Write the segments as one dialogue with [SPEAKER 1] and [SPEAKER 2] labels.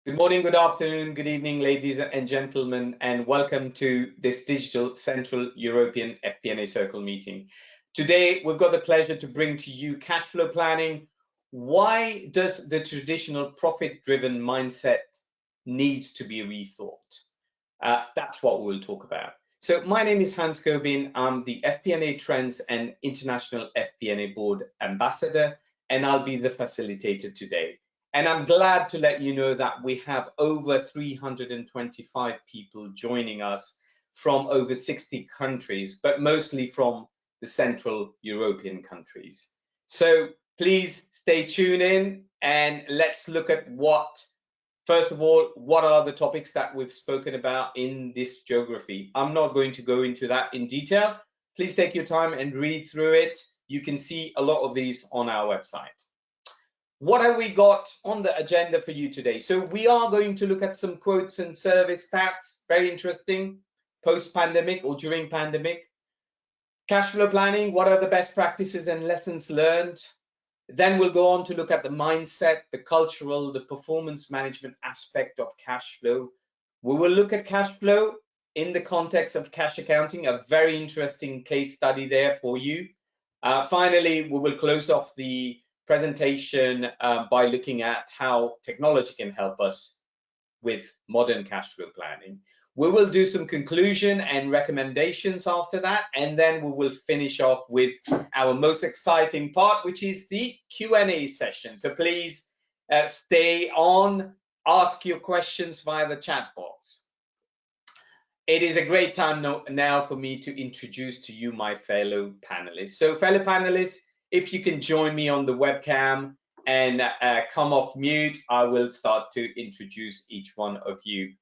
[SPEAKER 1] Good morning, good afternoon, good evening, ladies and gentlemen, and welcome to this digital Central European FP&A Circle meeting. Today, we've got the pleasure to bring to you cash flow planning. Why does the traditional profit-driven mindset need to be rethought? That's what we'll talk about. So my name is Hans Kobin. I'm the FP&A Trends and International FP&A Board Ambassador, and I'll be the facilitator today. And I'm glad to let you know that we have over 325 people joining us from over 60 countries, but mostly from the Central European countries. So please stay tuned in and let's look at first of all, what are the topics that we've spoken about in this geography? I'm not going to go into that in detail. Please take your time and read through it. You can see a lot of these on our website. What have we got on the agenda for you today? So we are going to look at some quotes and service stats, very interesting, post-pandemic or during pandemic. Cash flow planning, what are the best practices and lessons learned? Then we'll go on to look at the mindset, the cultural, the performance management aspect of cash flow. We will look at cash flow in the context of cash accounting, a very interesting case study there for you. Finally, we will close off the presentation by looking at how technology can help us with modern cash flow planning. We will do some conclusion and recommendations after that, and then we will finish off with our most exciting part, which is the Q&A session. So please stay on, ask your questions via the chat box. It is a great time now for me to introduce to you my fellow panelists. So fellow panelists, if you can join me on the webcam and come off mute, I will start to introduce each one of you.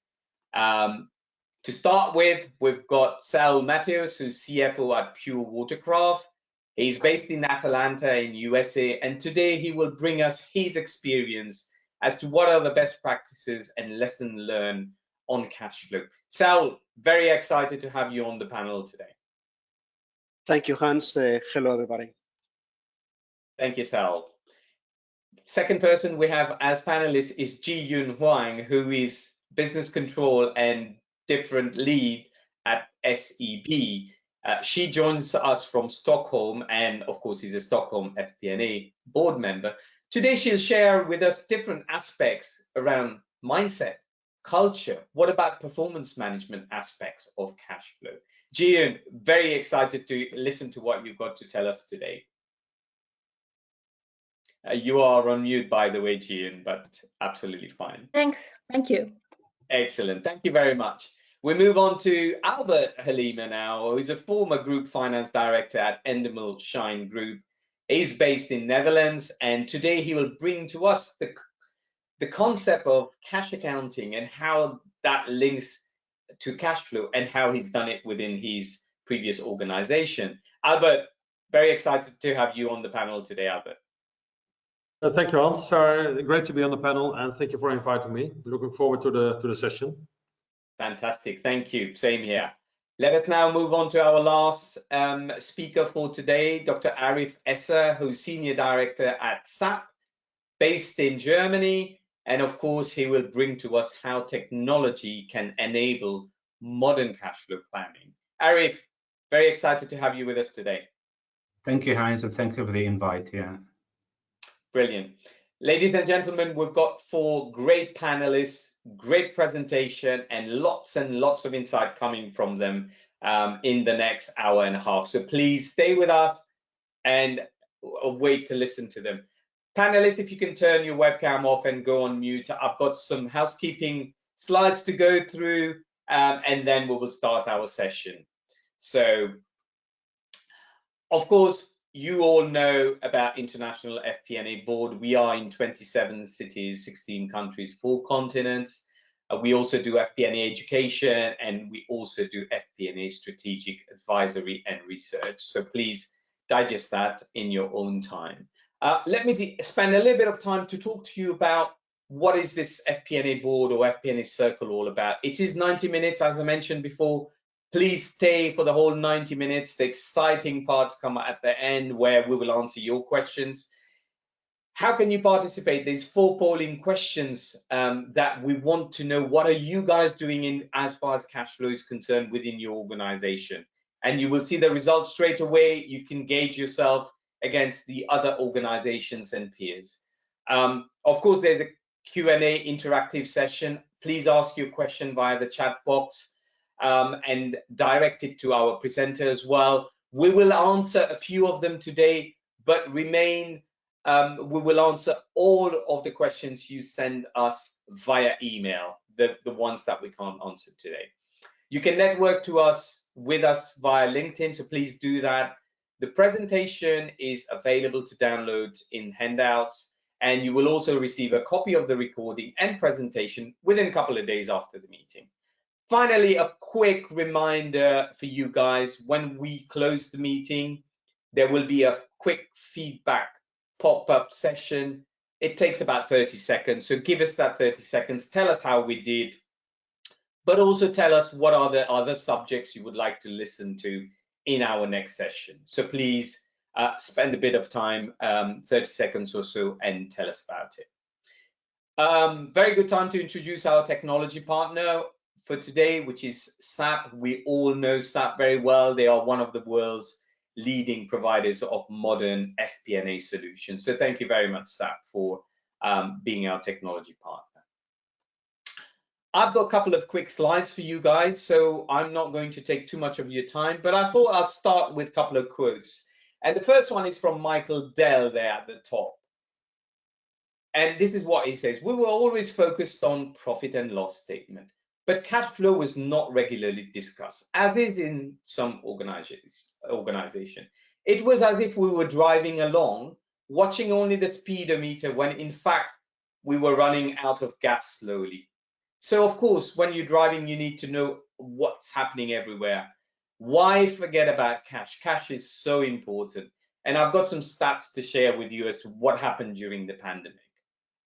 [SPEAKER 1] To start with, we've got Saul Matthews, who's CFO at Pure Watercraft. He's based in Atlanta in USA, and today he will bring us his experience as to what are the best practices and lessons learned on cash flow. Saul, very excited to have you on the panel today.
[SPEAKER 2] Thank you, Hans. Hello, everybody.
[SPEAKER 1] Thank you, Saul. Second person we have as panelist is Ji-Yun Huang, who is business control and different lead at SEB. She joins us from Stockholm, and of course is a Stockholm FP&A board member. Today she'll share with us different aspects around mindset, culture. What about performance management aspects of cash flow? Ji-Yun, very excited to listen to what you've got to tell us today. You are on mute, by the way, Ji-Yun, but absolutely fine.
[SPEAKER 3] Thanks. Thank you.
[SPEAKER 1] Excellent. Thank you very much. We move on to Albert Halima now, who is a former group finance director at Endemol Shine Group. He's based in Netherlands, and today he will bring to us the concept of cash accounting and how that links to cash flow and how he's done it within his previous organization. Albert, very excited to have you on the panel today, Albert.
[SPEAKER 4] Thank you, Hans. Great to be on the panel, and thank you for inviting me. Looking forward to the session.
[SPEAKER 1] Fantastic, thank you. Same here. Let us now move on to our last speaker for today, Dr. Arif Esser, who's Senior Director at SAP, based in Germany. And of course, he will bring to us how technology can enable modern cash flow planning. Arif, very excited to have you with us today.
[SPEAKER 5] Thank you, Hans, and thank you for the invite. Yeah.
[SPEAKER 1] Brilliant. Ladies and gentlemen, we've got 4 great panelists, great presentation, and lots of insight coming from them in the next hour and a half. So please stay with us and wait to listen to them. Panelists, if you can turn your webcam off and go on mute. I've got some housekeeping slides to go through, and then we will start our session. So, of course, you all know about International FP&A Board. We are in 27 cities, 16 countries, 4 continents. We also do FP&A education, and we also do FP&A strategic advisory and research. So please digest that in your own time. Let me spend a little bit of time to talk to you about what is this FP&A Board or FP&A Circle all about. It is 90 minutes, as I mentioned before. Please stay for the whole 90 minutes. The exciting parts come at the end where we will answer your questions. How can you participate? There's 4 polling questions that we want to know. What are you guys doing in as far as cash flow is concerned within your organization? And you will see the results straight away. You can gauge yourself against the other organizations and peers. Of course, there's a Q&A interactive session. Please ask your question via the chat box and direct it to our presenter as well. We will answer a few of them today, but we will answer all of the questions you send us via email, the ones that we can't answer today. You can network with us via LinkedIn, so please do that. The presentation is available to download in handouts, and you will also receive a copy of the recording and presentation within a couple of days after the meeting. Finally, a quick reminder for you guys, when we close the meeting, there will be a quick feedback pop-up session. It takes about 30 seconds, so give us that 30 seconds, tell us how we did, but also tell us what are the other subjects you would like to listen to in our next session. So please spend a bit of time, 30 seconds or so, and tell us about it. Very good time to introduce our technology partner for today, which is SAP. We all know SAP very well. They are one of the world's leading providers of modern FP&A solutions. So thank you very much, SAP, for being our technology partner. I've got a couple of quick slides for you guys, so I'm not going to take too much of your time, but I thought I'll start with a couple of quotes. And the first one is from Michael Dell there at the top. And this is what he says: "We were always focused on profit and loss statement, but cash flow was not regularly discussed, as is in some organization. It was as if we were driving along, watching only the speedometer, when in fact we were running out of gas slowly. So of course, when you're driving, you need to know what's happening everywhere. Why forget about cash? Cash is so important." And I've got some stats to share with you as to what happened during the pandemic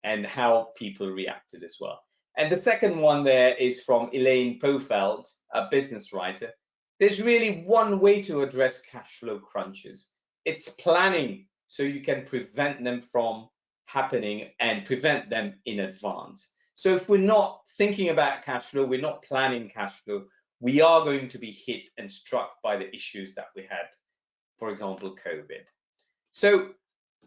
[SPEAKER 1] and how people reacted as well. And the second one there is from Elaine Pofeld, a business writer. "There's really one way to address cash flow crunches. It's planning, so you can prevent them from happening and prevent them in advance." So if we're not thinking about cash flow, we're not planning cash flow, we are going to be hit and struck by the issues that we had, for example, COVID. So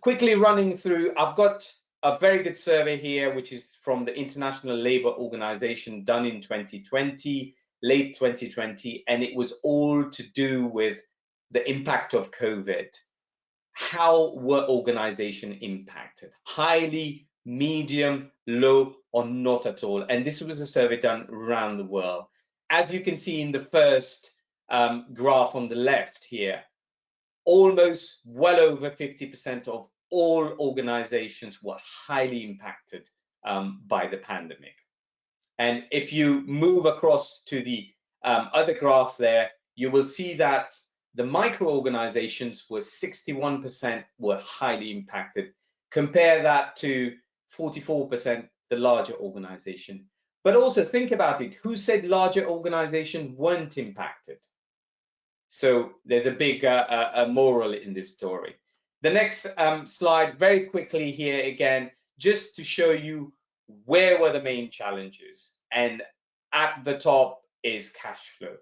[SPEAKER 1] quickly running through, I've got a very good survey here, which is from the International Labour Organization, done in 2020, late 2020, and it was all to do with the impact of COVID. How were organizations impacted? Highly, medium, low, or not at all? And this was a survey done around the world. As you can see in the first graph on the left here, almost well over 50% of all organizations were highly impacted by the pandemic. And if you move across to the other graph there, you will see that the micro organizations were 61% were highly impacted. Compare that to 44% the larger organization. But also think about it, who said larger organizations weren't impacted? So there's a big moral in this story. The next slide, very quickly here again, just to show you where were the main challenges. And at the top is cash flow.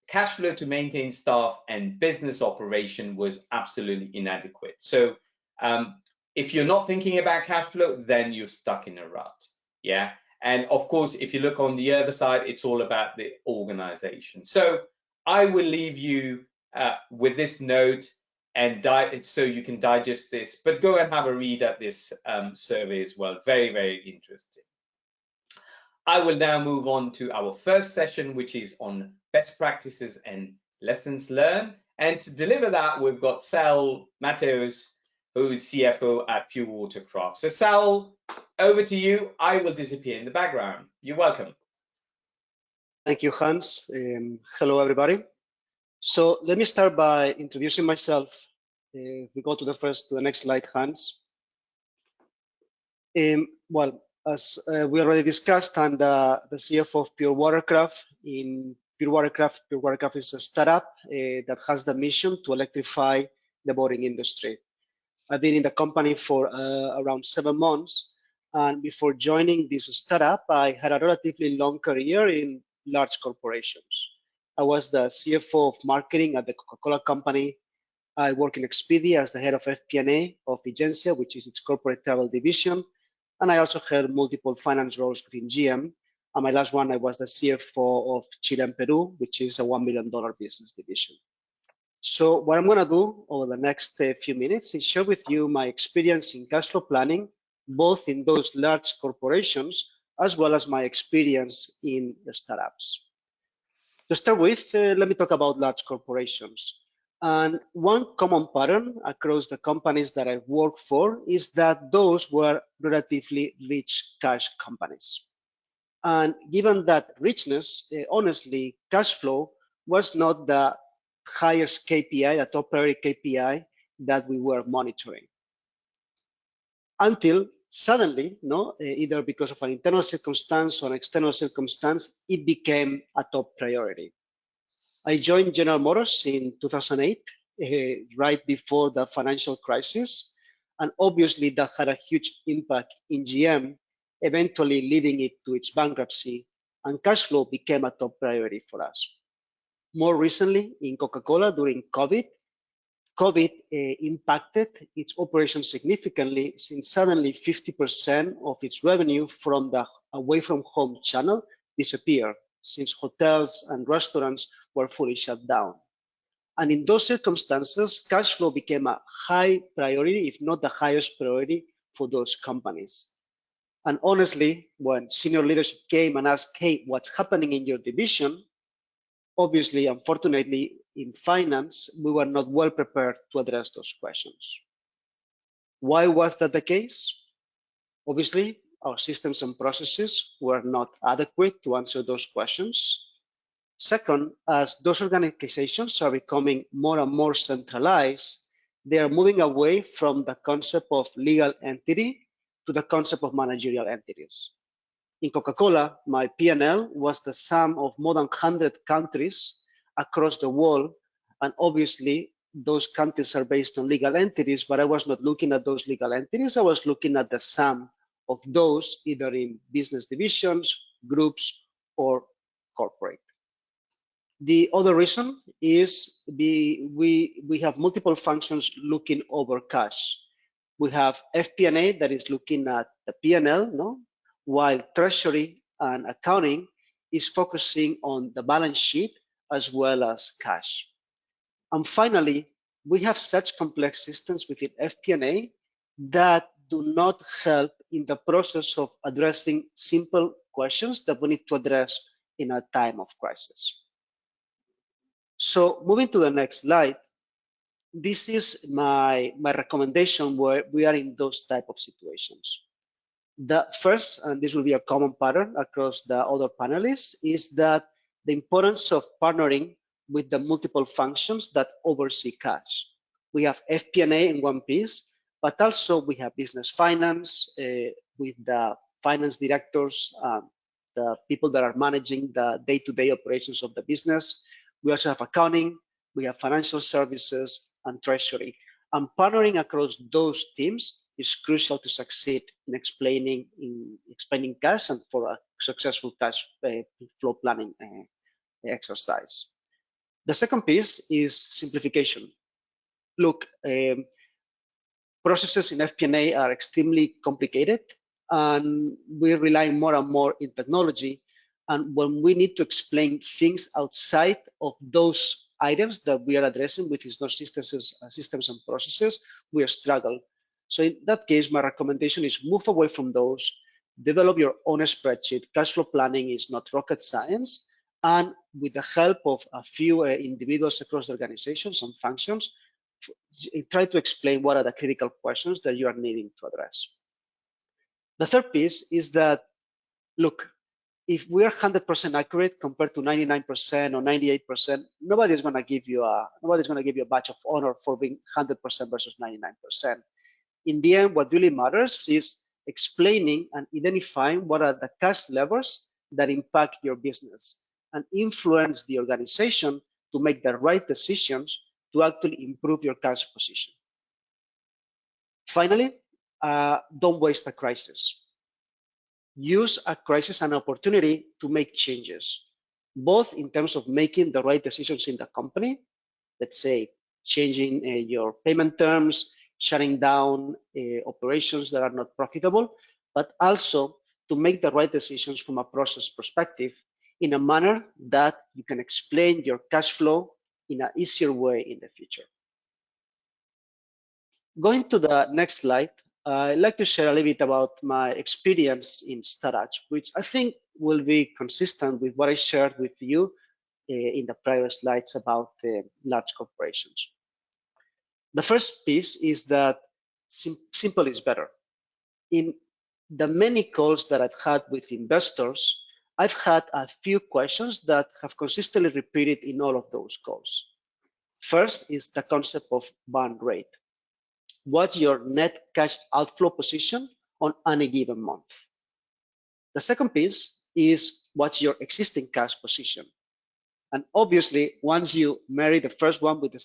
[SPEAKER 1] Cash flow to maintain staff and business operation was absolutely inadequate. So if you're not thinking about cash flow, then you're stuck in a rut. Yeah. And of course, if you look on the other side, it's all about the organization. So I will leave you with this note, and so you can digest this, but go and have a read at this survey as well. Very, very interesting. I will now move on to our first session, which is on best practices and lessons learned. And to deliver that, we've got Saul Mateos, who is CFO at Pure Watercraft. So Saul, over to you. I will disappear in the background. You're welcome.
[SPEAKER 2] Thank you, Hans. Hello, everybody. So let me start by introducing myself. We go to the next slide, Hans. Well, as we already discussed, I'm the CFO of Pure Watercraft. In Pure Watercraft is a startup that has the mission to electrify the boating industry. I've been in the company for around 7 months. And before joining this startup, I had a relatively long career in large corporations. I was the CFO of marketing at the Coca-Cola company. I work in Expedia as the head of FP&A of Vigencia, which is its corporate travel division. And I also held multiple finance roles within GM. And my last one, I was the CFO of Chile and Peru, which is a $1 million business division. So what I'm going to do over the next few minutes is share with you my experience in cash flow planning, both in those large corporations, as well as my experience in the startups. To start with, let me talk about large corporations. And one common pattern across the companies that I've worked for is that those were relatively rich cash companies. And given that richness, honestly, cash flow was not the highest KPI, the top priority KPI that we were monitoring. Until suddenly, either because of an internal circumstance or an external circumstance, it became a top priority. I joined General Motors in 2008, right before the financial crisis. And obviously that had a huge impact in GM, eventually leading it to its bankruptcy, and cash flow became a top priority for us. More recently, in Coca-Cola during COVID impacted its operations significantly, since suddenly 50% of its revenue from the away from home channel disappeared, since hotels and restaurants were fully shut down. And in those circumstances, cash flow became a high priority, if not the highest priority for those companies. And honestly, when senior leadership came and asked, hey, what's happening in your division? Obviously, unfortunately, in finance, we were not well prepared to address those questions. Why was that the case? Obviously, our systems and processes were not adequate to answer those questions. Second, as those organizations are becoming more and more centralized, they are moving away from the concept of legal entity to the concept of managerial entities. In Coca-Cola, my P&L was the sum of more than 100 countries across the world, and obviously those countries are based on legal entities, but I was not looking at those legal entities. I was looking at the sum of those either in business divisions, groups, or corporate. The other reason is we have multiple functions looking over cash. We have FP&A that is looking at the P&L, while treasury and accounting is focusing on the balance sheet as well as cash. And finally, we have such complex systems within FP&A that do not help in the process of addressing simple questions that we need to address in a time of crisis. So moving to the next slide, this is my recommendation where we are in those type of situations. The first, and this will be a common pattern across the other panelists, is that the importance of partnering with the multiple functions that oversee cash. We have FP&A in one piece, but also we have business finance with the finance directors, the people that are managing the day-to-day operations of the business. We also have accounting, we have financial services, and treasury. And partnering across those teams is crucial to succeed in explaining cash and for a successful cash flow planning exercise. The second piece is simplification. Look, processes in FP&A are extremely complicated, and we're relying more and more in technology. And when we need to explain things outside of those items that we are addressing with those systems and processes, we struggle. So in that case, my recommendation is move away from those, develop your own spreadsheet. Cash flow planning is not rocket science. And with the help of a few individuals across the organizations and functions, try to explain what are the critical questions that you are needing to address. The third piece is that, look, if we are 100% accurate compared to 99% or 98%, nobody's going to give you a badge of honor for being 100% versus 99%. In the end, what really matters is explaining and identifying what are the cash levers that impact your business and influence the organization to make the right decisions to actually improve your cash position. Finally, don't waste a crisis. Use a crisis as an opportunity to make changes, both in terms of making the right decisions in the company, let's say changing your payment terms, shutting down operations that are not profitable, but also to make the right decisions from a process perspective in a manner that you can explain your cash flow in an easier way in the future. Going to the next slide, I'd like to share a little bit about my experience in startups, which I think will be consistent with what I shared with you in the prior slides about large corporations. The first piece is that simple is better. In the many calls that I've had with investors, I've had a few questions that have consistently repeated in all of those calls. First is the concept of burn rate. What's your net cash outflow position on any given month? The second piece is what's your existing cash position? And obviously, once you marry the first one with the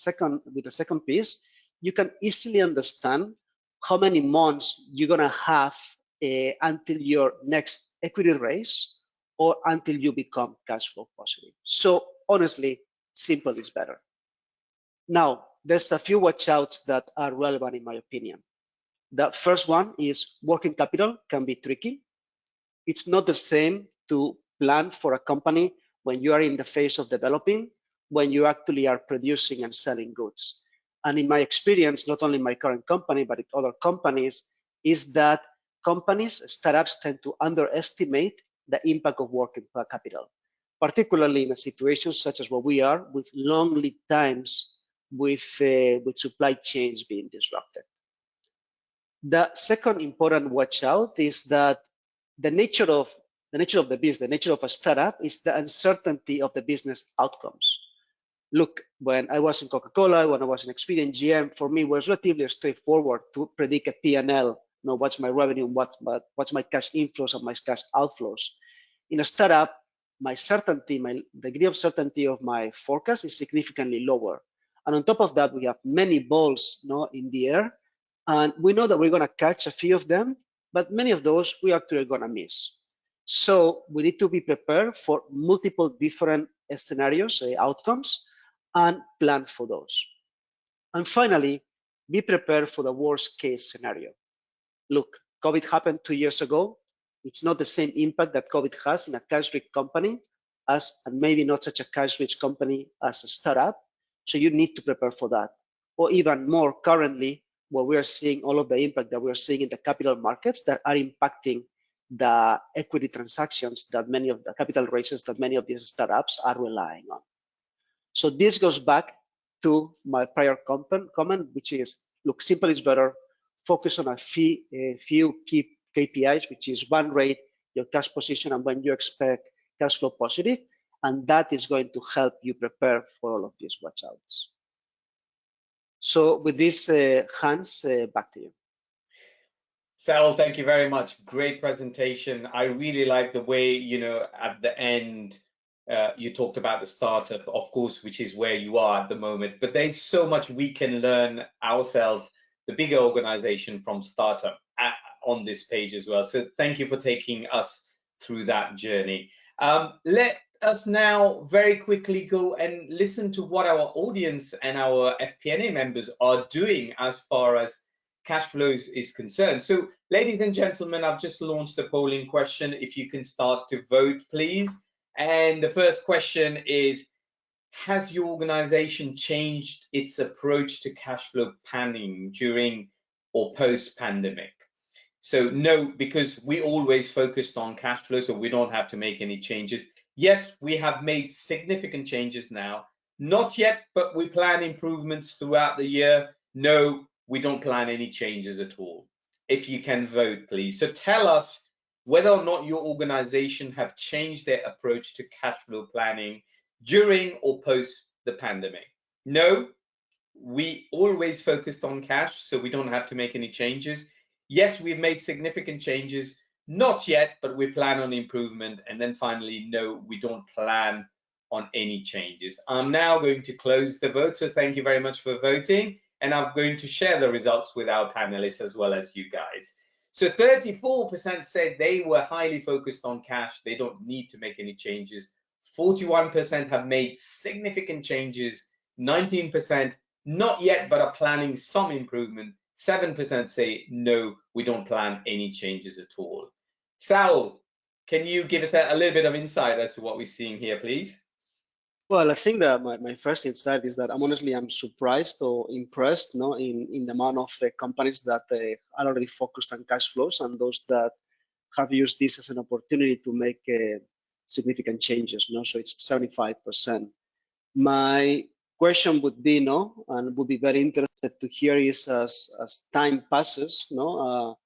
[SPEAKER 2] second piece, you can easily understand how many months you're gonna have until your next equity raise or until you become cash flow positive. So honestly, simple is better. Now, there's a few watch outs that are relevant in my opinion. The first one is working capital can be tricky. It's not the same to plan for a company when you are in the phase of developing, when you actually are producing and selling goods. And in my experience, not only in my current company, but in other companies, is that companies, startups tend to underestimate the impact of working capital, particularly in a situation such as what we are with long lead times with supply chains being disrupted. The second important watch out is that the nature of the business, the nature of a startup is the uncertainty of the business outcomes. Look, when I was in Coca-Cola, when I was in Expedia GM, for me it was relatively straightforward to predict a P&L, know what's my revenue, what's my cash inflows and my cash outflows. In a startup, my certainty, my degree of certainty of my forecast is significantly lower. And on top of that, we have many balls in the air, and we know that we're going to catch a few of them, but many of those we actually are going to miss. So we need to be prepared for multiple different scenarios, outcomes, and plan for those. And finally, be prepared for the worst case scenario. Look, COVID happened 2 years ago. It's not the same impact that COVID has in a cash-rich company as, and maybe not such a cash-rich company as a startup. So you need to prepare for that. Or even more currently, where we are seeing all of the impact that we're seeing in the capital markets that are impacting the equity transactions that many of the capital raises that many of these startups are relying on. So this goes back to my prior comment, which is, look, simple is better. Focus on a few key KPIs, which is burn rate, your cash position, and when you expect cash flow positive. And that is going to help you prepare for all of these watch outs. So with this, Hans, back to you.
[SPEAKER 1] Sal, thank you very much. Great presentation. I really like the way, at the end, you talked about the startup, of course, which is where you are at the moment. But there's so much we can learn ourselves, the bigger organization, from startup on this page as well. So thank you for taking us through that journey. Let us now very quickly go and listen to what our audience and our FP&A members are doing as far as cash flows is concerned. So ladies and gentlemen, I've just launched a polling question. If you can start to vote, please. And the first question is, has your organization changed its approach to cash flow planning during or post-pandemic? So no, because we always focused on cash flow, so we don't have to make any changes. Yes, we have made significant changes now. Not yet, but we plan improvements throughout the year. No, we don't plan any changes at all. If you can vote, please. So tell us whether or not your organization have changed their approach to cash flow planning during or post the pandemic. No, we always focused on cash, so we don't have to make any changes. Yes, we've made significant changes. Not yet, but we plan on improvement. And then finally, no, we don't plan on any changes. I'm now going to close the vote. So thank you very much for voting. and I'm going to share the results with our panelists as well as you guys. So 34% said they were highly focused on cash. They don't need to make any changes. 41% have made significant changes. 19% not yet, but are planning some improvement. 7% say no, we don't plan any changes at all. Saul, can you give us a little bit of insight as to what we're seeing here, please?
[SPEAKER 2] Well, I think that my first insight is that I'm surprised or impressed, no, in the amount of companies that are already focused on cash flows and those that have used this as an opportunity to make significant changes. No, so it's 75%. My question would be, no, and would be very interested to hear is as time passes, no,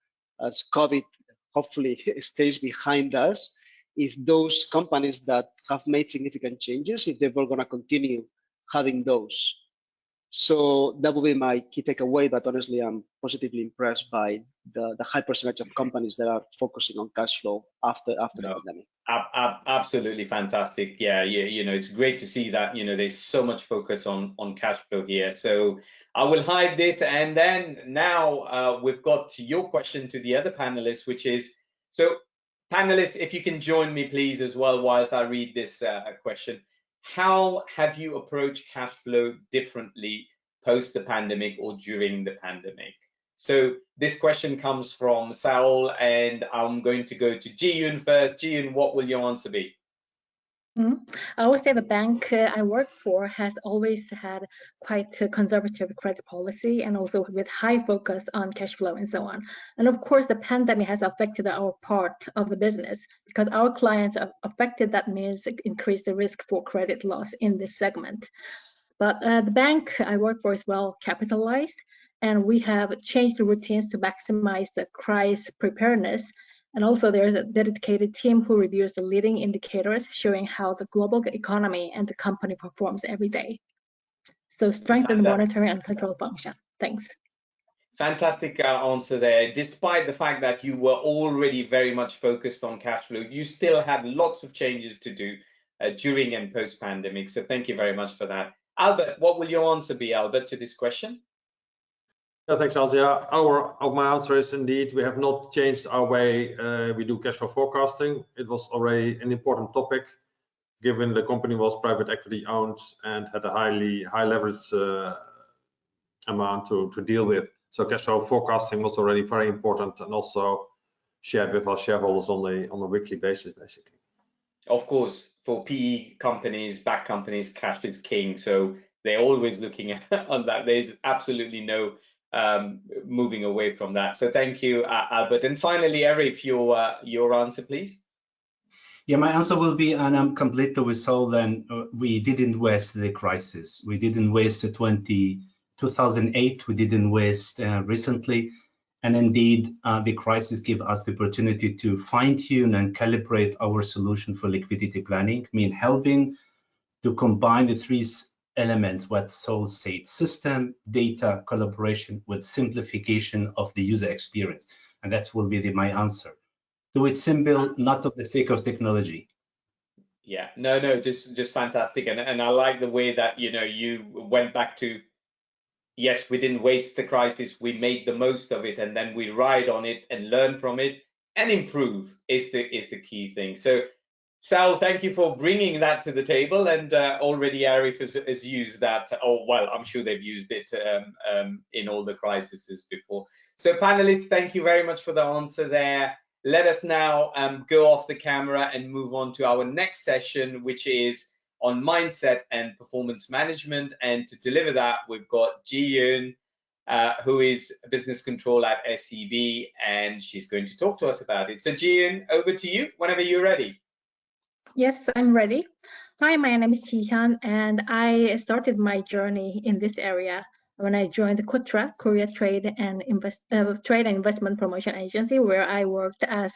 [SPEAKER 2] as COVID hopefully stays behind us, if those companies that have made significant changes, if they were going to continue having those. So that would be my key takeaway, but honestly, I'm positively impressed by the high percentage of companies that are focusing on cash flow after the pandemic.
[SPEAKER 1] Absolutely fantastic. Yeah, you know, it's great to see that, you know, there's so much focus on cash flow here. So I will hide this, and then now we've got your question to the other panelists, which is, so panelists, if you can join me please as well whilst I read this question. How have you approached cash flow differently post the pandemic or during the pandemic? So this question comes from Saul, and I'm going to go to Ji-Yoon first. Ji-Yoon, what will your answer be?
[SPEAKER 3] I would say the bank I work for has always had quite a conservative credit policy, and also with high focus on cash flow and so on. And of course, the pandemic has affected our part of the business because our clients are affected. That means increase the risk for credit loss in this segment. But the bank I work for is well capitalized, and we have changed the routines to maximize the crisis preparedness. And also there's a dedicated team who reviews the leading indicators showing how the global economy and the company performs every day. So strengthen the monitoring and control function. Thanks.
[SPEAKER 1] Fantastic answer there. Despite the fact that you were already very much focused on cash flow, you still had lots of changes to do during and post-pandemic. So thank you very much for that. Albert, what will your answer be, Albert, to this question?
[SPEAKER 4] Yeah, thanks, Hans. Yeah, my answer is indeed we have not changed our way we do cash flow forecasting. It was already an important topic, given the company was private equity owned and had a high leverage amount to deal with. So cash flow forecasting was already very important and also shared with our shareholders on a weekly basis, basically.
[SPEAKER 1] Of course, for PE companies, back companies, cash is king. So they're always looking at on that. There's absolutely no moving away from that. So thank you, Albert. And finally, Arif, your answer, please.
[SPEAKER 5] Yeah, my answer will be, and I'm completely with Saul, then we didn't waste the crisis. We didn't waste the 2008, we didn't waste recently. And indeed, the crisis gave us the opportunity to fine-tune and calibrate our solution for liquidity planning, helping to combine the three elements, what Saul said: system, data, collaboration, with simplification of the user experience. And that will be my answer. Do it simple, not for the sake of technology.
[SPEAKER 1] Yeah, no, just fantastic. And I like the way that, you know, you went back to, yes, we didn't waste the crisis, we made the most of it, and then we ride on it and learn from it and improve is the key thing. So Sal, thank you for bringing that to the table, and already Arif has used that. Oh, well, I'm sure they've used it in all the crises before. So panelists, thank you very much for the answer there. Let us now go off the camera and move on to our next session, which is on mindset and performance management. And to deliver that, we've got Ji-Yoon, who is a business control at SEB, and she's going to talk to us about it. So Ji-Yoon, over to you whenever you're ready.
[SPEAKER 3] Yes, I'm ready. Hi, my name is Ji-Hyun, and I started my journey in this area when I joined KUTRA, Korea Trade and Investment Promotion Agency, where I worked as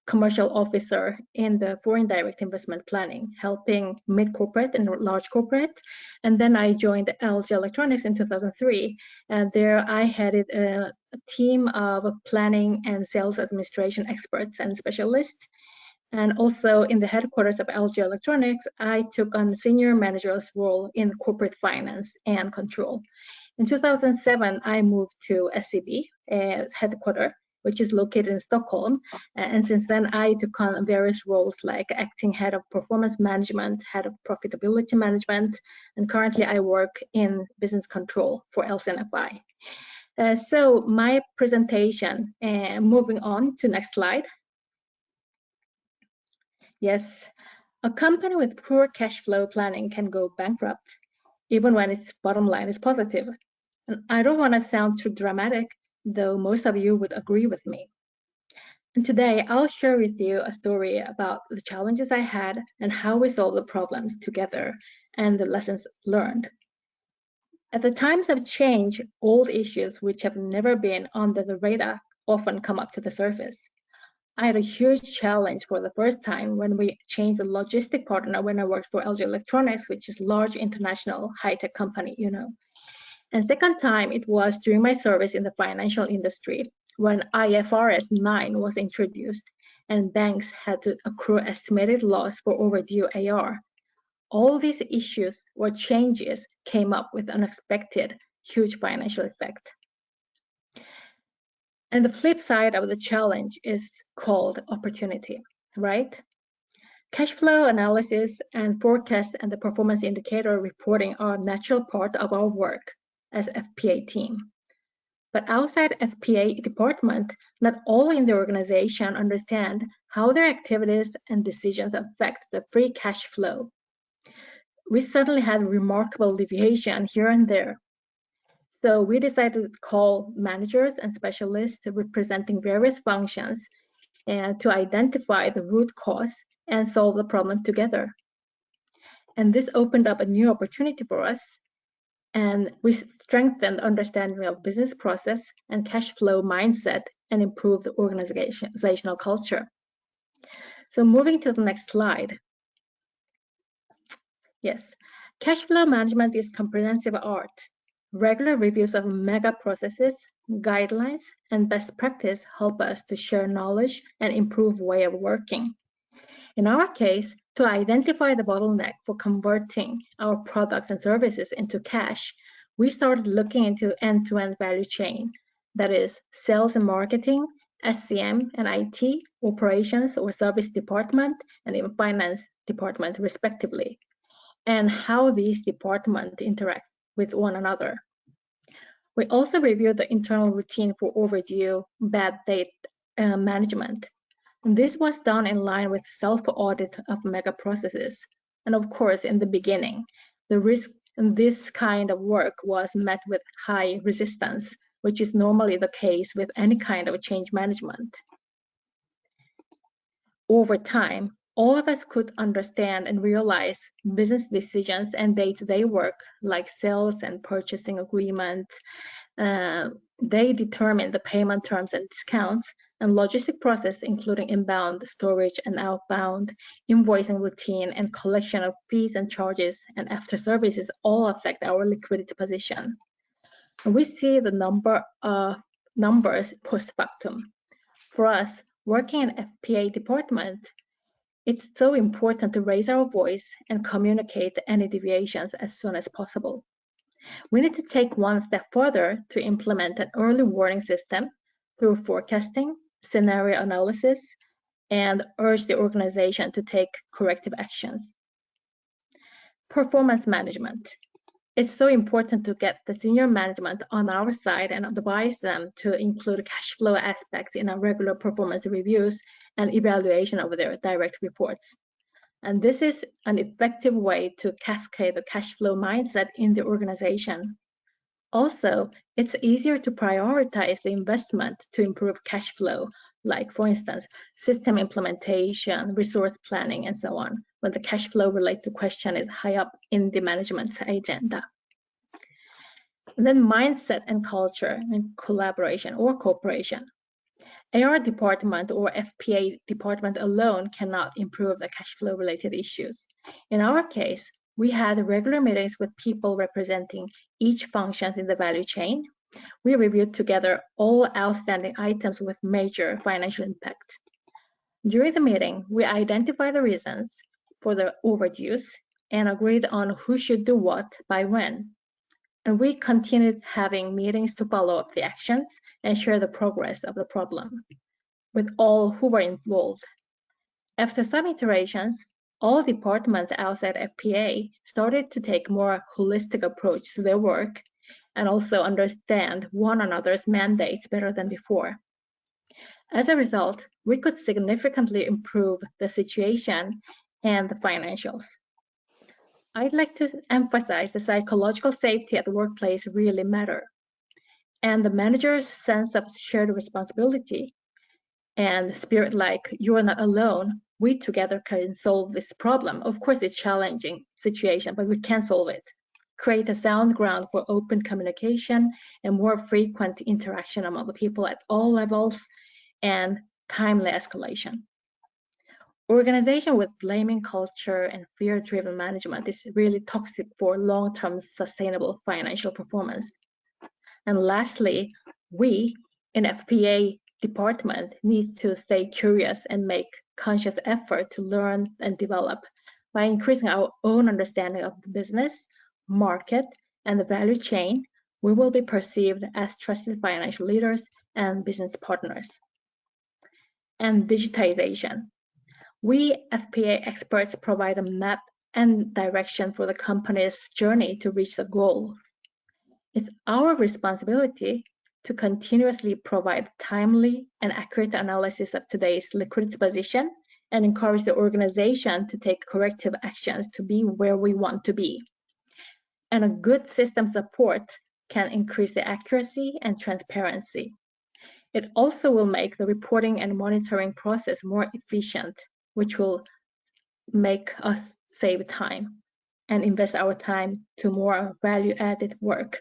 [SPEAKER 3] commercial officer in the foreign direct investment planning, helping mid-corporate and large corporate. And then I joined LG Electronics in 2003, and there I headed a team of planning and sales administration experts and specialists. And also in the headquarters of LG Electronics, I took on senior manager's role in corporate finance and control. In 2007, I moved to SEB headquarters, which is located in Stockholm. And since then, I took on various roles like acting head of performance management, head of profitability management, and currently I work in business control for LCNFI. So my presentation, moving on to next slide. Yes, a company with poor cash flow planning can go bankrupt, even when its bottom line is positive. And I don't want to sound too dramatic, though most of you would agree with me. And today I'll share with you a story about the challenges I had and how we solved the problems together and the lessons learned. At the times of change, old issues which have never been under the radar often come up to the surface. I had a huge challenge for the first time when we changed the logistic partner when I worked for LG Electronics, which is a large international high-tech company, you know. And second time, it was during my service in the financial industry when IFRS 9 was introduced and banks had to accrue estimated loss for overdue AR. All these issues or changes came up with unexpected huge financial effect. And the flip side of the challenge is called opportunity, right? Cash flow analysis and forecast and the performance indicator reporting are a natural part of our work as FP&A team. But outside FP&A department, not all in the organization understand how their activities and decisions affect the free cash flow. We suddenly had remarkable deviation here and there. So we decided to call managers and specialists representing various functions and to identify the root cause and solve the problem together. And this opened up a new opportunity for us. And we strengthened understanding of business process and cash flow mindset and improved the organizational culture. So moving to the next slide. Yes, cash flow management is comprehensive art. Regular reviews of mega processes, guidelines, and best practice help us to share knowledge and improve way of working. In our case, to identify the bottleneck for converting our products and services into cash, we started looking into end-to-end value chain, that is, sales and marketing, SCM and IT, operations or service department, and even finance department, respectively, and how these departments interact with one another. We also reviewed the internal routine for overdue bad debt management. And this was done in line with self-audit of mega processes. And of course, in the beginning, the risk in this kind of work was met with high resistance, which is normally the case with any kind of change management. Over time, all of us could understand and realize business decisions and day-to-day work like sales and purchasing agreement. They determine the payment terms and discounts, and logistic process including inbound, storage, and outbound, invoicing routine, and collection of fees and charges and after services all affect our liquidity position. And we see the numbers post factum. For us, working in FP&A department, it's so important to raise our voice and communicate any deviations as soon as possible. We need to take one step further to implement an early warning system through forecasting, scenario analysis, and urge the organization to take corrective actions. Performance management. It's so important to get the senior management on our side and advise them to include cash flow aspects in our regular performance reviews and evaluation of their direct reports. And this is an effective way to cascade the cash flow mindset in the organization. Also, it's easier to prioritize the investment to improve cash flow, like for instance, system implementation, resource planning, and so on, when the cash flow related question is high up in the management's agenda. And then mindset and culture and collaboration or cooperation. AR department or FP&A department alone cannot improve the cash flow related issues. In our case, we had regular meetings with people representing each functions in the value chain. We reviewed together all outstanding items with major financial impact. During the meeting, we identified the reasons for the overdues and agreed on who should do what by when. And we continued having meetings to follow up the actions and share the progress of the problem with all who were involved. After some iterations, all departments outside FP&A started to take more holistic approach to their work and also understand one another's mandates better than before. As a result, we could significantly improve the situation and the financials. I'd like to emphasize the psychological safety at the workplace really matter, and the manager's sense of shared responsibility and spirit like you are not alone, we together can solve this problem. Of course, it's a challenging situation, but we can solve it. Create a sound ground for open communication and more frequent interaction among the people at all levels and timely escalation. Organization with blaming culture and fear-driven management is really toxic for long-term sustainable financial performance. And lastly, we in FP&A department need to stay curious and make conscious effort to learn and develop. By increasing our own understanding of the business, market, and the value chain, we will be perceived as trusted financial leaders and business partners. And digitization. We FP&A experts provide a map and direction for the company's journey to reach the goals. It's our responsibility to continuously provide timely and accurate analysis of today's liquidity position and encourage the organization to take corrective actions to be where we want to be. And a good system support can increase the accuracy and transparency. It also will make the reporting and monitoring process more efficient, which will make us save time and invest our time to more value-added work.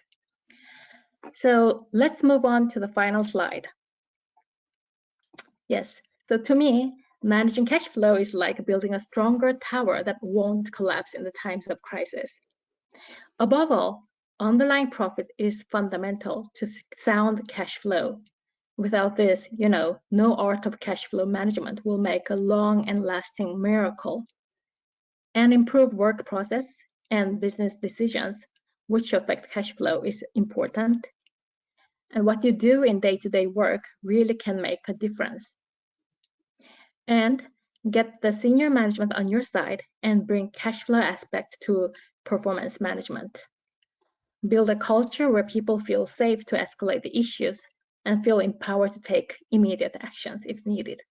[SPEAKER 3] So let's move on to the final slide. Yes, so to me, managing cash flow is like building a stronger tower that won't collapse in the times of crisis. Above all, underlying profit is fundamental to sound cash flow. Without this, no art of cash flow management will make a long and lasting miracle. And improve work process and business decisions, which affect cash flow, is important. And what you do in day-to-day work really can make a difference. And get the senior management on your side and bring cash flow aspect to performance management. Build a culture where people feel safe to escalate the issues and feel empowered to take immediate actions if needed.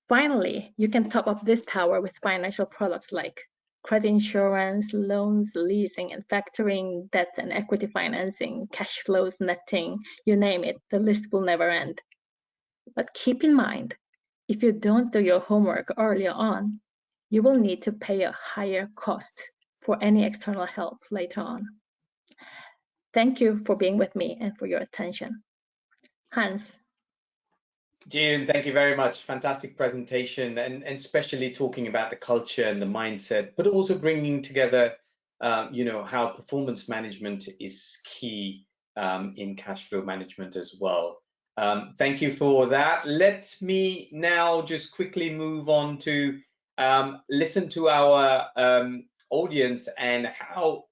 [SPEAKER 3] Finally, you can top up this tower with financial products like credit insurance, loans, leasing and factoring, debt and equity financing, cash flows, netting, you name it, the list will never end. But keep in mind, if you don't do your homework earlier on, you will need to pay a higher cost for any external help later on. Thank you for being with me and for your attention. Hans.
[SPEAKER 1] June, thank you very much. Fantastic presentation, and especially talking about the culture and the mindset, but also bringing together, how performance management is key in cash flow management as well. Thank you for that. Let me now just quickly move on to listen to our audience and how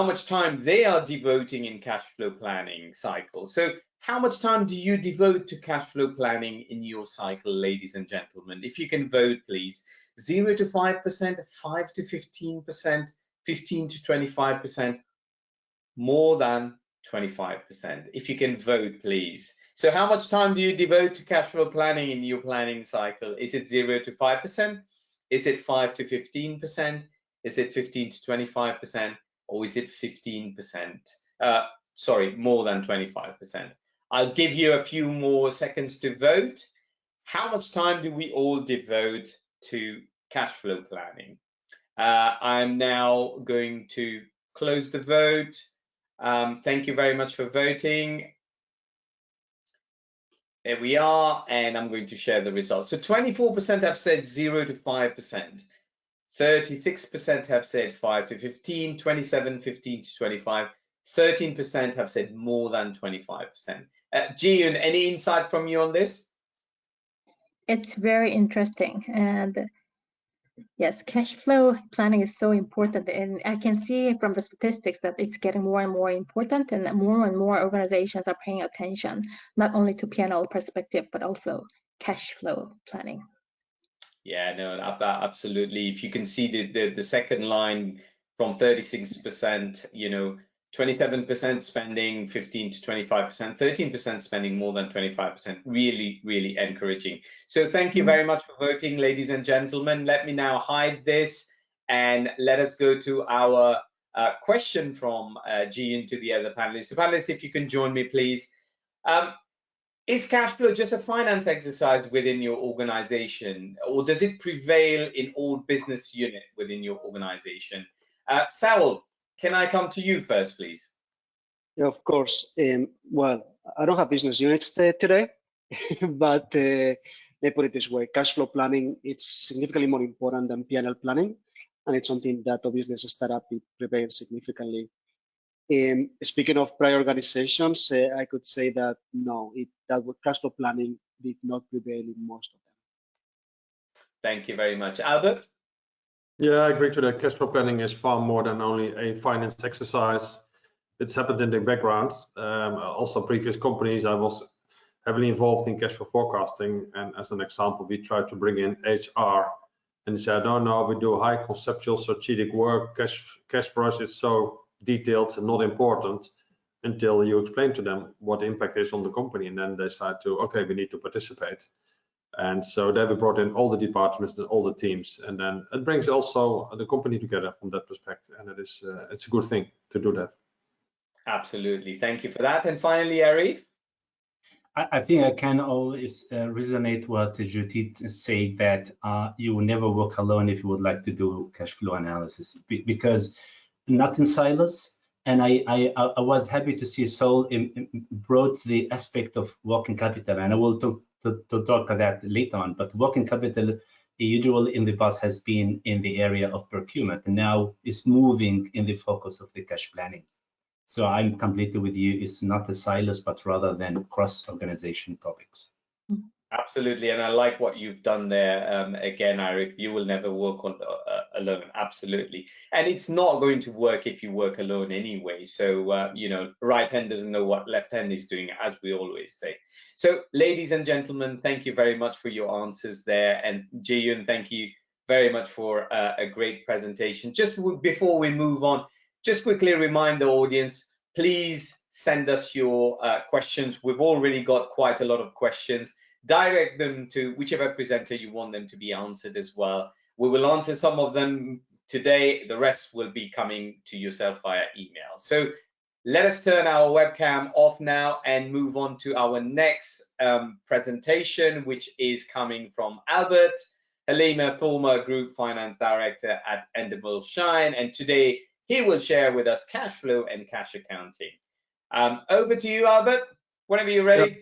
[SPEAKER 1] much time they are devoting in cash flow planning cycle. So how much time do you devote to cash flow planning in your cycle, ladies and gentlemen? If you can vote, please. 0 to 5%, 5 to 15%, 15 to 25%, more than 25%. If you can vote, please. So how much time do you devote to cash flow planning in your planning cycle? Is it 0 to 5%? Is it 5 to 15%? Is it 15 to 25%? Or is it 15%? Sorry, more than 25%. I'll give you a few more seconds to vote. How much time do we all devote to cash flow planning? I'm now going to close the vote. Thank you very much for voting. There we are, and I'm going to share the results. So 24% have said 0 to 5%. 36% have said 5 to 15, 27, 15 to 25, 13% have said more than 25%. Jiyun, any insight from you on this?
[SPEAKER 3] It's very interesting, and Yes, cash flow planning is so important, and I can see from the statistics that it's getting more and more important, and more organizations are paying attention, not only to P&L perspective, but also cash flow planning.
[SPEAKER 1] Yeah, no, absolutely. If you can see the second line from 36%, 27% spending, 15 to 25%, 13% spending more than 25%, really, really encouraging. So thank you very much for voting, ladies and gentlemen. Let me now hide this and let us go to our question from Ji-Yoon to the other panelists. So panelists, if you can join me, please. Is cash flow just a finance exercise within your organization, or does it prevail in all business unit within your organization? Saul, can I come to you first, please?
[SPEAKER 2] Yeah, of course. Well, I don't have business units today, but let me put it this way. Cash flow planning, it's significantly more important than P&L planning, and it's something that obviously as a startup, it prevails significantly. Speaking of prior organizations, I could say that no, that cash flow planning did not prevail in most of them.
[SPEAKER 1] Thank you very much. Albert?
[SPEAKER 4] Yeah, I agree to that. Cash flow planning is far more than only a finance exercise. It's happened in the background. Also, previous companies, I was heavily involved in cash flow forecasting. And as an example, we tried to bring in HR, and they said, no, we do high conceptual strategic work. Cash for us is so detailed and not important until you explain to them what the impact is on the company, and then they decide to, okay, we need to participate. And so then we brought in all the departments and all the teams, and then it brings also the company together from that perspective, and it's a good thing to do that.
[SPEAKER 1] Absolutely, thank you for that. And finally, Arif?
[SPEAKER 5] I think I can always resonate what Judith said, that you will never work alone if you would like to do cash flow analysis, because not in silos. And I was happy to see Saul brought the aspect of working capital, and I will talk about that later on. But working capital usually in the past has been in the area of procurement, and now is moving in the focus of the cash planning. So I'm completely with you. It's not the silos, but rather than cross-organization topics.
[SPEAKER 1] Absolutely, and I like what you've done there. Again, Arif, you will never work on alone. Absolutely, and it's not going to work if you work alone anyway. So right hand doesn't know what left hand is doing, as we always say. So, ladies and gentlemen, thank you very much for your answers there, and Ji-Yoon, thank you very much for a great presentation. Just before we move on, just quickly remind the audience, please send us your questions. We've already got quite a lot of questions. Direct them to whichever presenter you want them to be answered as well. We will answer some of them today. The rest will be coming to yourself via email. So let us turn our webcam off now and move on to our next presentation, which is coming from Albert Halima, former Group Finance Director at Endemol Shine. And today he will share with us cash flow and cash accounting. Over to you, Albert, whenever you're ready.
[SPEAKER 4] Yep.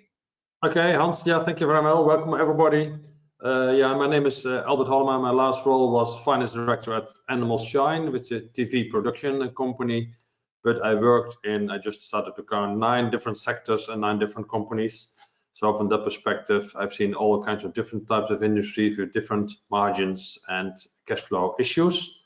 [SPEAKER 4] Okay, Hans, yeah, thank you very much. Welcome, everybody. Yeah, my name is Albert Halima. My last role was Finance Director at Endemol Shine, which is a TV production company. But I just started to count 9 different sectors and 9 different companies. So from that perspective, I've seen all kinds of different types of industries with different margins and cash flow issues.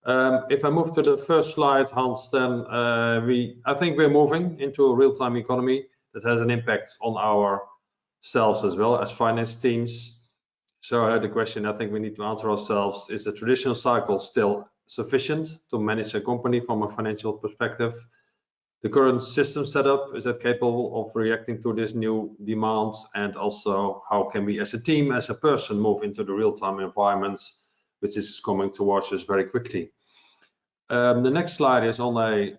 [SPEAKER 4] If I move to the first slide, Hans, then I think we're moving into a real-time economy that has an impact on ourselves as well as finance teams. So the question I think we need to answer ourselves is: the traditional cycle still sufficient to manage a company from a financial perspective? The current system setup, is that capable of reacting to this new demands? And also, how can we as a team, as a person, move into the real-time environments, which is coming towards us very quickly? The next slide is on a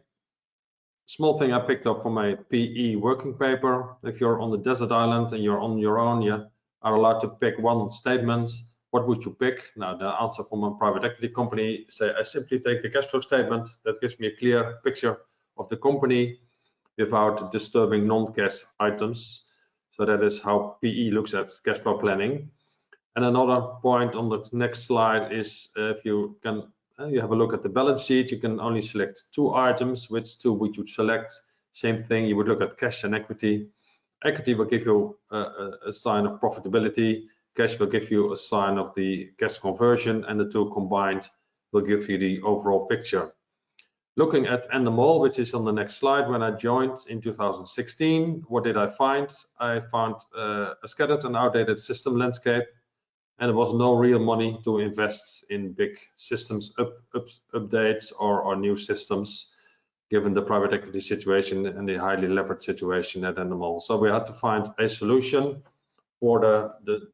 [SPEAKER 4] small thing I picked up from a PE working paper. If you're on the desert island and you're on your own, you are allowed to pick one statement. What would you pick? Now, the answer from a private equity company say, I simply take the cash flow statement. That gives me a clear picture of the company without disturbing non-cash items. So that is how PE looks at cash flow planning. And another point on the next slide is if you have a look at the balance sheet, you can only select 2 items. Which 2 would you select? Same thing, you would look at cash and equity. Equity will give you a sign of profitability. cash will give you a sign of the cash conversion, and the two combined will give you the overall picture. Looking at Endemol, which is on the next slide, when I joined in 2016, what did I find? I found a scattered and outdated system landscape, and there was no real money to invest in big systems updates or new systems, given the private equity situation and the highly leveraged situation at Endemol. So we had to find a solution for the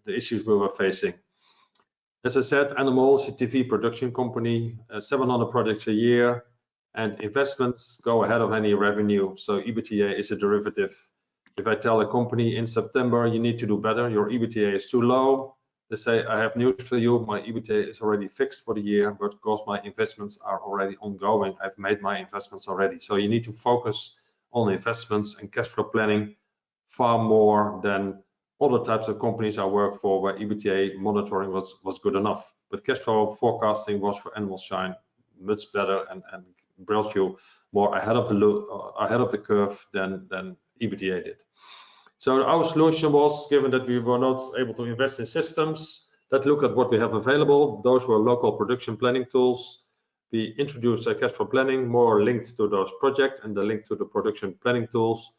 [SPEAKER 4] issues we were facing. As I said, Endemol is a TV production company, 700 projects a year, and investments go ahead of any revenue. So EBITDA is a derivative. If I tell a company in September, you need to do better, your EBITDA is too low, they say, I have news for you, my EBITDA is already fixed for the year, but because my investments are already ongoing, I've made my investments already. So you need to focus on investments and cash flow planning far more than other types of companies I work for, where EBITDA monitoring was good enough. But cash flow forecasting was for Endemol Shine much better and brought you more ahead of the curve than EBITDA did. So our solution was, given that we were not able to invest in systems, let's look at what we have available. Those were local production planning tools. We introduced a cash flow planning more linked to those projects and the link to the production planning tools.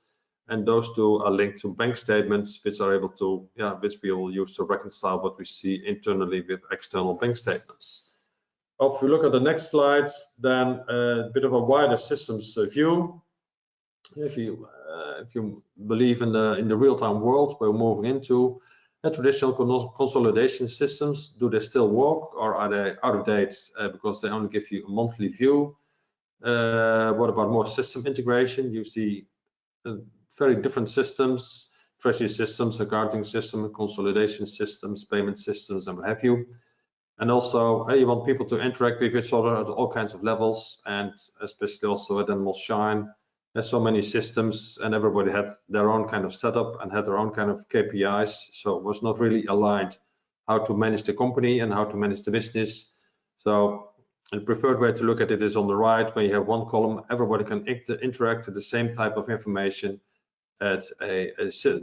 [SPEAKER 4] And those two are linked to bank statements, which are able to, which we will use to reconcile what we see internally with external bank statements. If we look at the next slides, then a bit of a wider systems view. If you believe in the real-time world we're moving into, traditional consolidation systems, do they still work, or are they out of date because they only give you a monthly view? What about more system integration? You see very different systems, treasury systems, accounting system, consolidation systems, payment systems, and what have you. And also, you want people to interact with each other at all kinds of levels, and especially also at Endemol Shine. There's so many systems, and everybody had their own kind of setup and had their own kind of KPIs, so it was not really aligned how to manage the company and how to manage the business. So the preferred way to look at it is on the right, where you have one column, everybody can interact with the same type of information at a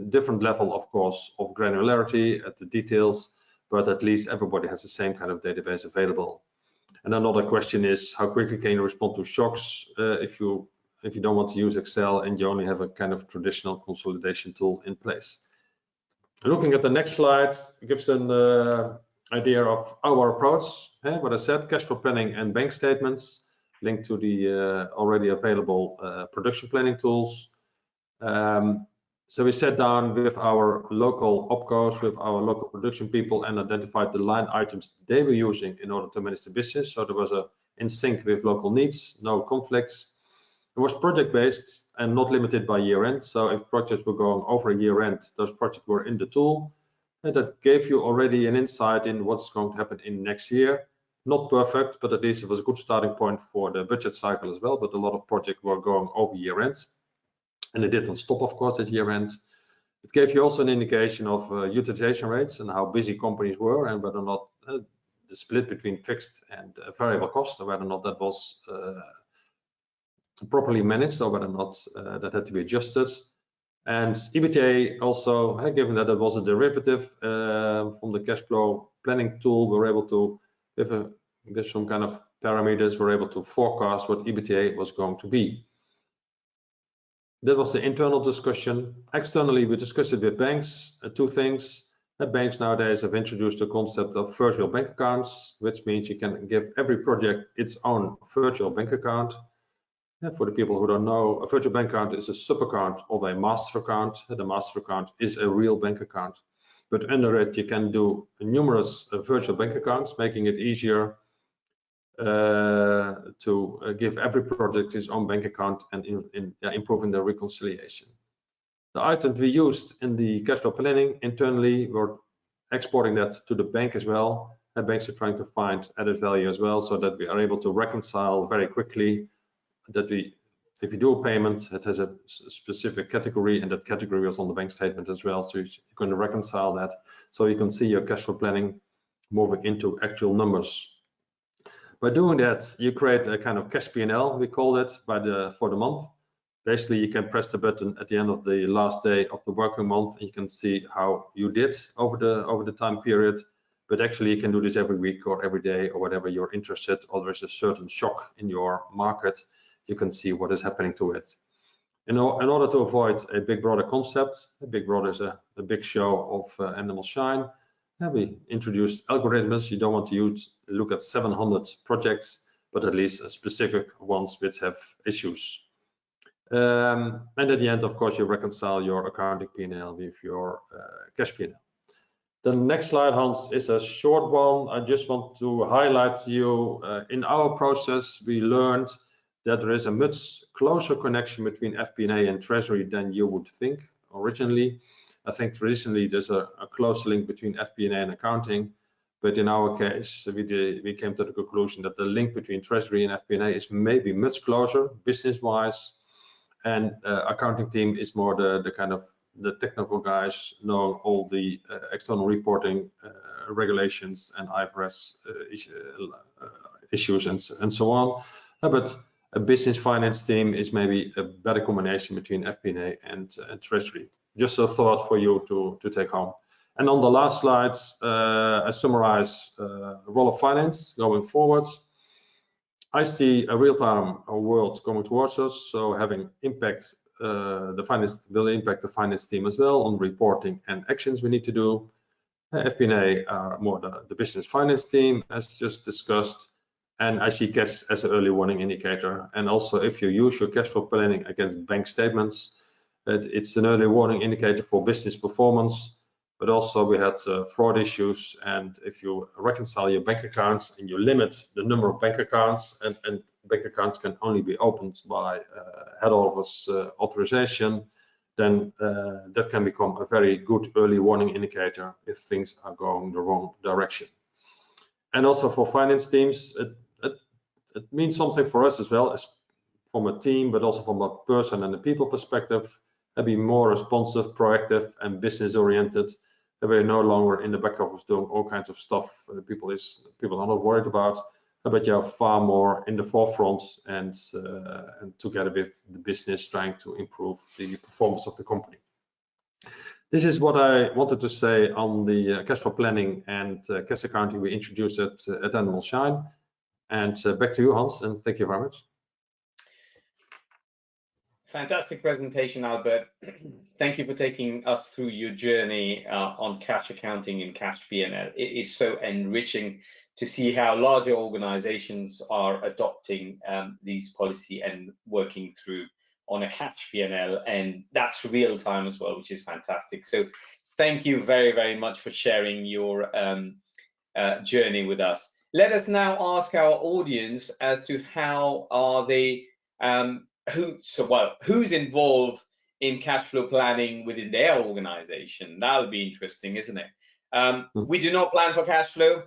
[SPEAKER 4] different level, of course, of granularity at the details, but at least everybody has the same kind of database available. And another question is, how quickly can you respond to shocks if you don't want to use Excel and you only have a kind of traditional consolidation tool in place? Looking at the next slide, it gives an idea of our approach. What I said, cash flow planning and bank statements linked to the already available production planning tools. So we sat down with our local opcos, with our local production people, and identified the line items they were using in order to manage the business. So there was in sync with local needs, no conflicts. It was project-based and not limited by year-end. So if projects were going over a year-end, those projects were in the tool. And that gave you already an insight in what's going to happen in next year. Not perfect, but at least it was a good starting point for the budget cycle as well. But a lot of projects were going over year-end. And it did not stop, of course, at year-end. It gave you also an indication of utilization rates and how busy companies were, and whether or not the split between fixed and variable cost, or whether or not that was properly managed, or whether or not that had to be adjusted. And EBITDA also, given that it was a derivative from the cash flow planning tool, we were able to, with some kind of parameters, we're able to forecast what EBITDA was going to be. That was the internal discussion. Externally, we discussed it with banks. Two things. Banks nowadays have introduced the concept of virtual bank accounts, which means you can give every project its own virtual bank account. For the people who don't know, a virtual bank account is a sub-account of a master account. The master account is a real bank account. But under it, you can do numerous virtual bank accounts, making it easier to give every project its own bank account and improving the reconciliation. The items we used in the cash flow planning internally, we're exporting that to the bank as well. And banks are trying to find added value as well, so that we are able to reconcile very quickly that if you do a payment, it has a specific category, and that category was on the bank statement as well. So you're going to reconcile that, so you can see your cash flow planning moving into actual numbers. By doing that, you create a kind of cash P&L, we call it, for the month. Basically, you can press the button at the end of the last day of the working month, and you can see how you did over the time period. But actually, you can do this every week or every day or whatever you're interested, or there's a certain shock in your market, you can see what is happening to it. In order to avoid a Big Brother concept, Big Brother is a big show of Endemol Shine. We introduced algorithms. You don't want to look at 700 projects, but at least specific ones which have issues. And at the end, of course, you reconcile your accounting P&L with your cash P&L. The next slide, Hans, is a short one. I just want to highlight to you, in our process, we learned that there is a much closer connection between FP&A and treasury than you would think originally. I think traditionally there's a close link between FP&A and accounting, but in our case, we came to the conclusion that the link between treasury and FP&A is maybe much closer business-wise, and accounting team is more the kind of the technical guys knowing all the external reporting regulations and IFRS issues and so on. But a business finance team is maybe a better combination between FP&A and treasury. Just a thought for you to take home. And on the last slides, I summarize role of finance going forward. I see a real-time world coming towards us, so having impact the finance will impact the finance team as well on reporting and actions we need to do. FP&A are more the business finance team, as just discussed, and I see cash as an early warning indicator. And also, if you use your cash flow planning against bank statements, it's an early warning indicator for business performance. But also we had fraud issues, and if you reconcile your bank accounts and you limit the number of bank accounts, and bank accounts can only be opened by head office authorization, then that can become a very good early warning indicator if things are going the wrong direction. And also for finance teams, it means something for us as well, as from a team, but also from a person and a people perspective, to be more responsive, proactive, and business oriented. We're no longer in the back office doing all kinds of stuff people are not worried about, but you're far more in the forefront and together with the business trying to improve the performance of the company. This is what I wanted to say on the cash flow planning and cash accounting we introduced at Endemol Shine. And back to you, Hans, and thank you very much.
[SPEAKER 1] Fantastic presentation, Albert. Thank you for taking us through your journey on cash accounting and cash P&L. It is so enriching to see how larger organizations are adopting these policy and working through on a cash P&L, and that's real time as well, which is fantastic. So thank you very, very much for sharing your journey with us. Let us now ask our audience as to how are they who's involved in cash flow planning within their organization. That'll be interesting, isn't it? We do not plan for cash flow.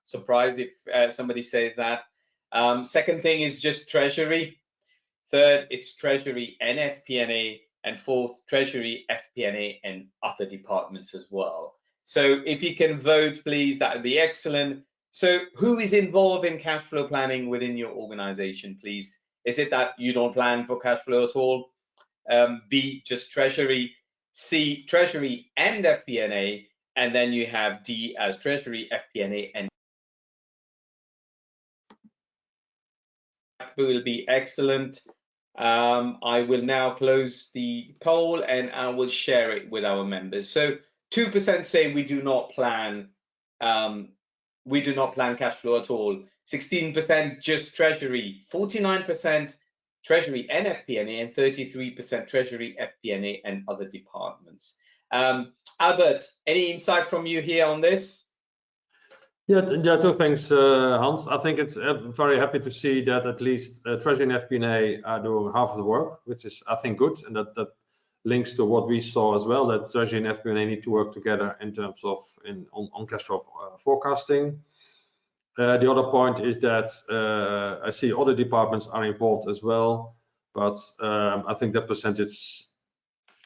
[SPEAKER 1] Surprised if somebody says that. Second thing is just treasury. Third, it's treasury and FP&A. And fourth, treasury, FP&A, and other departments as well. So if you can vote, please, that would be excellent. So who is involved in cash flow planning within your organization, please? Is it that you don't plan for cash flow at all? B, just treasury. C, treasury and FP&A. And then you have D as treasury, FP&A, and that will be excellent. I will now close the poll and I will share it with our members. So 2% say we do not plan cash flow at all. 16% just treasury, 49% treasury and FP&A, and 33% treasury, FP&A, and other departments. Albert, any insight from you here on this?
[SPEAKER 4] Yeah, two things, Hans. I think it's very happy to see that at least treasury and FP&A are doing half of the work, which is, I think, good, and that links to what we saw as well, that treasury and FP&A need to work together in terms of on cash flow forecasting. The other point is that I see other departments are involved as well, but I think that percentage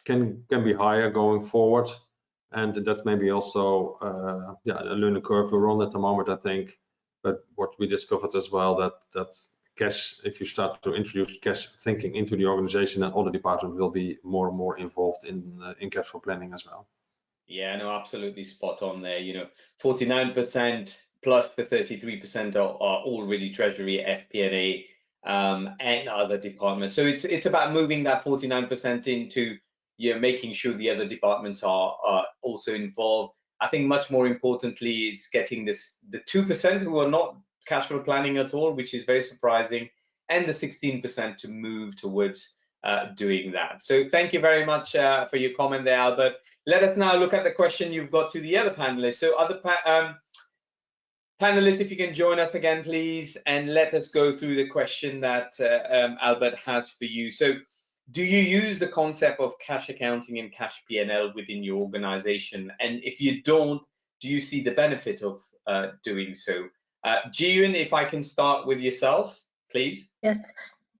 [SPEAKER 4] can be higher going forward, and that's maybe also a learning curve we're on at the moment, I think. But what we discovered as well, that cash, if you start to introduce cash thinking into the organization, then all the departments will be more and more involved in cash flow planning as well.
[SPEAKER 1] Yeah, no, absolutely spot on there. 49% plus the 33% are already treasury, FP&A, and other departments. So it's about moving that 49% into making sure the other departments are also involved. I think much more importantly is getting the 2% who are not cash flow planning at all, which is very surprising, and the 16% to move towards doing that. So thank you very much for your comment there, Albert. Let us now look at the question you've got to the other panelists. So other panelists, if you can join us again, please, and let us go through the question that Albert has for you. So do you use the concept of cash accounting and cash P&L within your organization? And if you don't, do you see the benefit of doing so? Jiyoon, if I can start with yourself, please.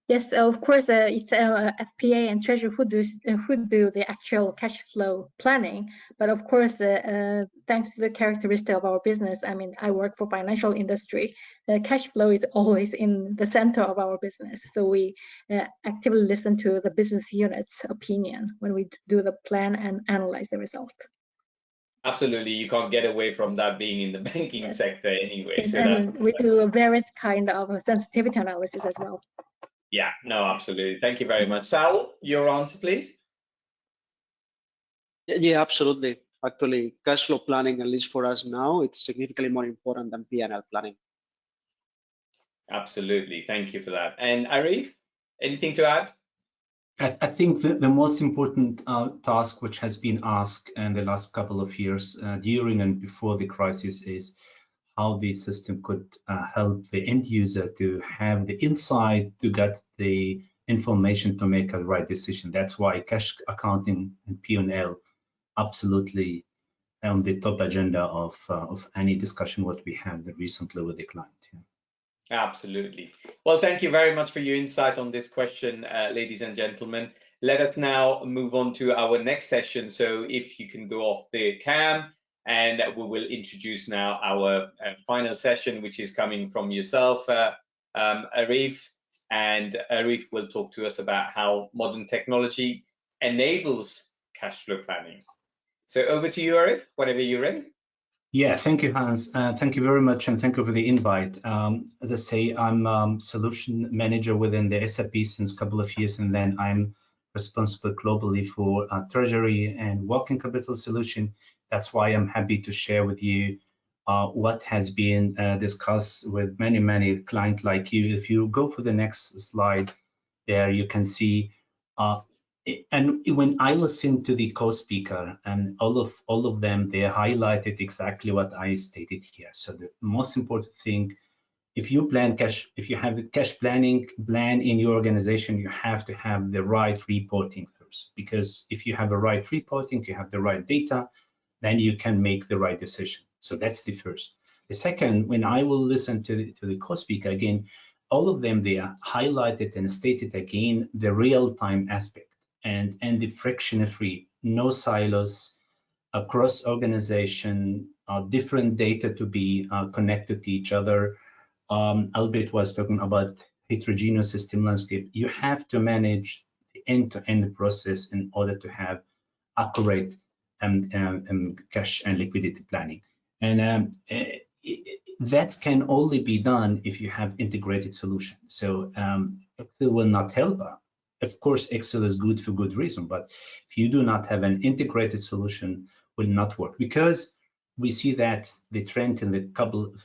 [SPEAKER 3] Yes, of course, it's FP&A and treasury who do the actual cash flow planning. But of course, thanks to the characteristic of our business, I mean, I work for financial industry. The cash flow is always in the center of our business. So we actively listen to the business unit's opinion when we do the plan and analyze the result.
[SPEAKER 1] Absolutely, you can't get away from that being in the banking sector anyway.
[SPEAKER 3] Yes,
[SPEAKER 1] so
[SPEAKER 3] and we do a various kind of sensitivity analysis as well.
[SPEAKER 1] Yeah, no, absolutely. Thank you very much. Saul, your answer, please.
[SPEAKER 2] Yeah, absolutely. Actually, cash flow planning, at least for us now, it's significantly more important than P&L planning.
[SPEAKER 1] Absolutely. Thank you for that. And Arif, anything to add?
[SPEAKER 5] I think the most important task which has been asked in the last couple of years during and before the crisis is how the system could help the end user to have the insight to get the information to make a right decision. That's why cash accounting and P&L absolutely on the top agenda of any discussion what we had recently with the client. Yeah.
[SPEAKER 1] Absolutely. Well, thank you very much for your insight on this question, ladies and gentlemen. Let us now move on to our next session. So if you can go off the cam, and we will introduce now our final session, which is coming from yourself, Arif. And Arif will talk to us about how modern technology enables cash flow planning. So over to you, Arif, whenever you're ready.
[SPEAKER 5] Yeah, thank you, Hans. Thank you very much, and thank you for the invite. As I say, I'm solution manager within the SAP since a couple of years, and then I'm responsible globally for treasury and working capital solution. That's why I'm happy to share with you what has been discussed with many clients like you. If you go for the next slide, there you can see. And when I listen to the co-speaker and all of them, they highlighted exactly what I stated here. So the most important thing, if you plan cash, if you have a cash planning plan in your organization, you have to have the right reporting first. Because if you have the right reporting, you have the right data, then you can make the right decision. So that's the first. The second, when I will listen to the co-speaker again, all of them, they are highlighted and stated again the real-time aspect. And the friction-free, no silos, across organization, different data to be connected to each other. Albert was talking about heterogeneous system landscape. You have to manage the end-to-end process in order to have accurate cash and liquidity planning. And that can only be done if you have integrated solution. So Excel will not help. Of course, Excel is good for good reason, but if you do not have an integrated solution, will not work, because we see that the trend in the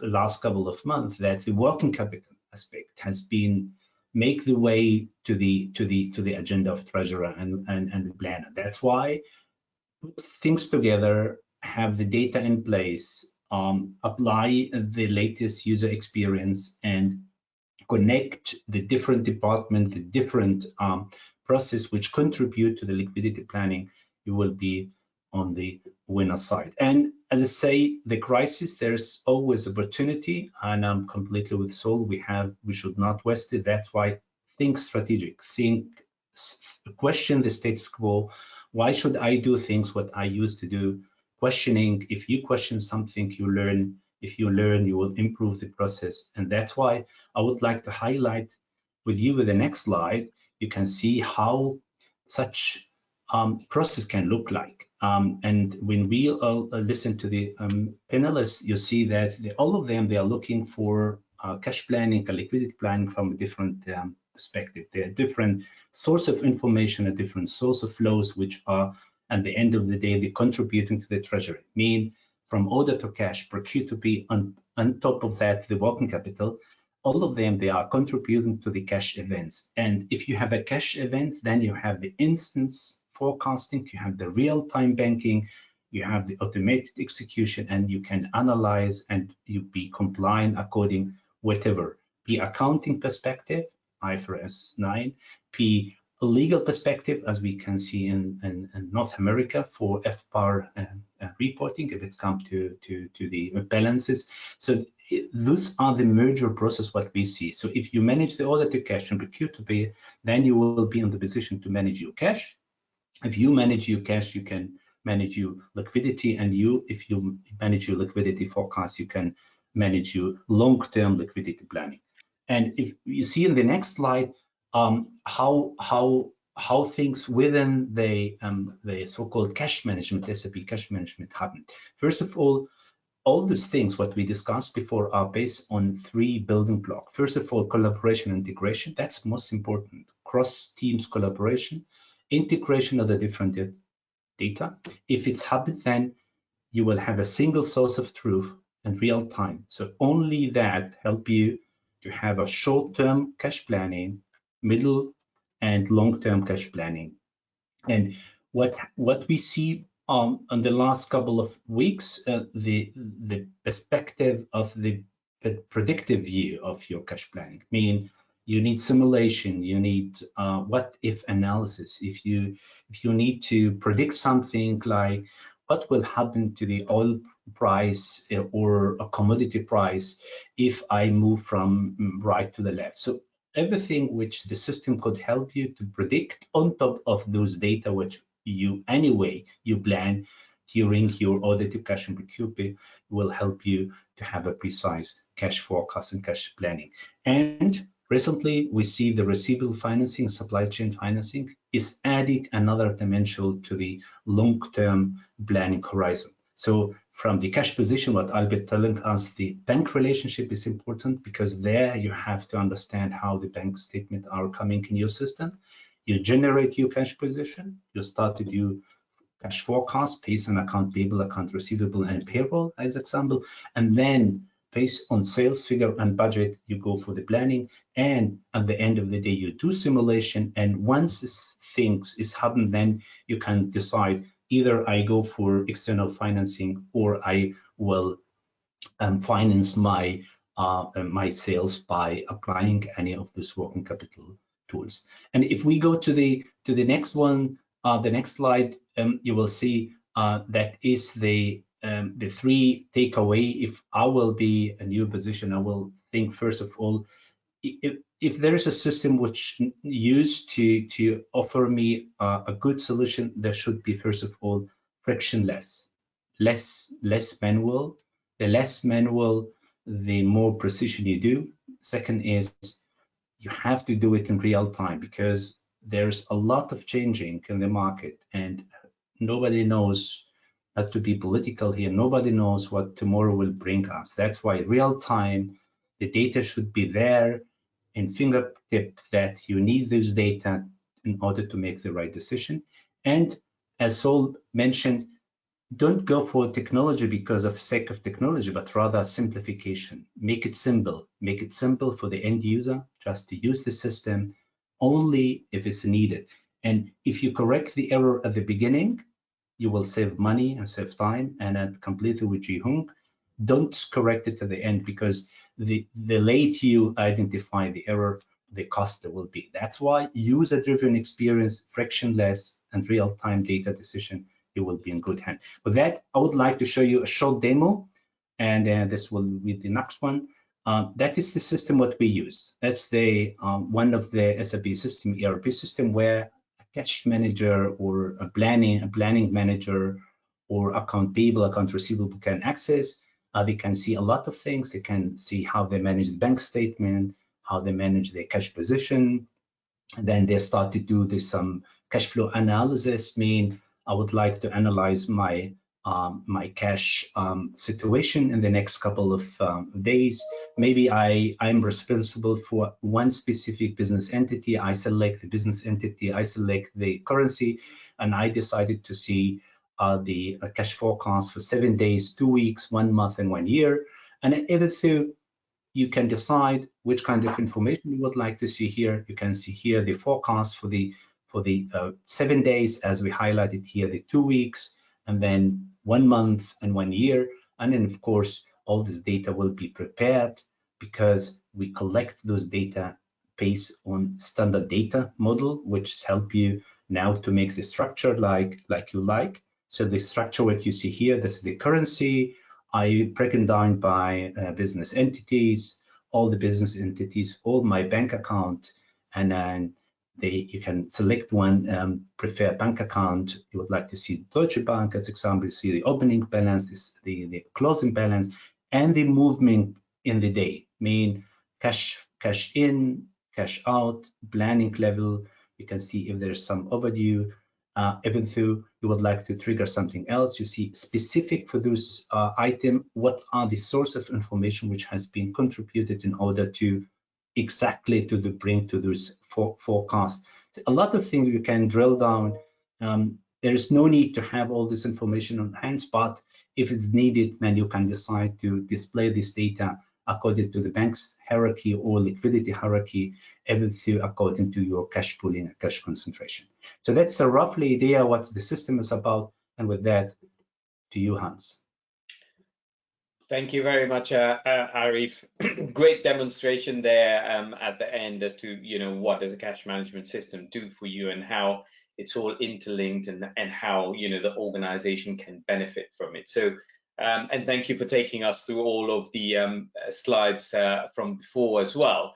[SPEAKER 5] last couple of months that the working capital aspect has been make the way to the agenda of treasurer and the planner. That's why put things together, have the data in place, apply the latest user experience, and connect the different departments, the different process which contribute to the liquidity planning, you will be on the winner side. And as I say, the crisis, there's always opportunity, and I'm completely with Saul. We should not waste it. That's why think strategic, question the status quo. Why should I do things what I used to do? Questioning, if you question something, you learn If you learn, you will improve the process. And that's why I would like to highlight with you with the next slide. You can see how such process can look like. And when we listen to the panelists, you see that all of them, they are looking for cash planning and liquidity planning from a different perspective. They are different source of information, a different source of flows, which are, at the end of the day, they're contributing to the treasury. Mean from order to cash, procure to be on top of that, the working capital, all of them, they are contributing to the cash events. And if you have a cash event, then you have the instance forecasting, you have the real-time banking, you have the automated execution, and you can analyze and you be compliant according whatever. Be accounting perspective, IFRS 9, P legal perspective, as we can see in North America for FPAR reporting, if it's come to the balances. So those are the merger process what we see. So if you manage the order to cash and procure to pay, then you will be in the position to manage your cash. If you manage your cash, you can manage your liquidity, and if you manage your liquidity forecast, you can manage your long-term liquidity planning. And if you see in the next slide how things within the so-called cash management, SAP cash management happen. First of all these things what we discussed before are based on 3 building blocks. First of all, collaboration and integration. That's most important. Cross teams collaboration, integration of the different data. If it's happened, then you will have a single source of truth in real time. So only that help you to have a short-term cash planning, middle and long-term cash planning. And what we see on the last couple of weeks, the perspective of the predictive view of your cash planning, mean you need simulation, you need what if analysis. If you need to predict something like what will happen to the oil price or a commodity price if I move from right to the left. So everything which the system could help you to predict on top of those data which you plan during your order to cash and procure will help you to have a precise cash forecast and cash planning. And recently we see the receivable financing, supply chain financing is adding another dimension to the long-term planning horizon. So from the cash position, what Albert telling us, the bank relationship is important, because there you have to understand how the bank statements are coming in your system. You generate your cash position, you start to do cash forecast based on account payable, account receivable, and payroll as example, and then based on sales figure and budget, you go for the planning, and at the end of the day, you do simulation, and once this things is happened, then you can decide either I go for external financing or I will finance my my sales by applying any of these working capital tools. And if we go to the next one, the next slide, you will see that is the 3 takeaway. If I will be a new position, I will think first of all, if there is a system which used to offer me a good solution, there should be first of all frictionless, less manual. The less manual, the more precision you do. Second is you have to do it in real time, because there's a lot of changing in the market and nobody knows, not to be political here, nobody knows what tomorrow will bring us. That's why real time, the data should be there in fingertips, that you need those data in order to make the right decision. And as Saul mentioned, don't go for technology because of sake of technology, but rather simplification. Make it simple for the end user, just to use the system only if it's needed. And if you correct the error at the beginning, you will save money and save time. And at completely with Jihung, don't correct it at the end, because the late you identify the error, the cost there will be. That's why user-driven experience, frictionless and real-time data decision, you will be in good hand. With that, I would like to show you a short demo, and this will be the next one. That is the system what we use. That's the one of the SAP system, ERP system, where a cash manager or a planning manager or account payable, account receivable can access. They can see a lot of things. They can see how they manage the bank statement, how they manage their cash position. And then they start to do this some cash flow analysis. I would like to analyze my my cash situation in the next couple of days. Maybe I'm responsible for one specific business entity. I select the business entity, I select the currency, and I decided to see the cash forecast for 7 days, 2 weeks, 1 month, and 1 year. And everything, you can decide which kind of information you would like to see here. You can see here the forecast for the 7 days, as we highlighted here, the 2 weeks, and then 1 month and 1 year. And then, of course, all this data will be prepared because we collect those data based on standard data model, which help you now to make the structure like you like. So the structure, what you see here, this is the currency. I break it down by business entities, all the business entities, all my bank account, and then you can select one preferred bank account. You would like to see Deutsche Bank as example. You see the opening balance, the closing balance, and the movement in the day. Cash in, cash out, planning level. You can see if there's some overdue. Even though you would like to trigger something else, you see specific for this item, what are the source of information which has been contributed in order to exactly to bring to this forecast. A lot of things you can drill down. There is no need to have all this information on hand, but if it's needed, then you can decide to display this data according to the bank's hierarchy or liquidity hierarchy, everything according to your cash pooling and cash concentration. So that's a roughly idea what the system is about. And with that, to you, Hans.
[SPEAKER 1] Thank you very much, Arif. Great demonstration there at the end as to what does a cash management system do for you and how it's all interlinked and how the organization can benefit from it. So and thank you for taking us through all of the slides from before as well.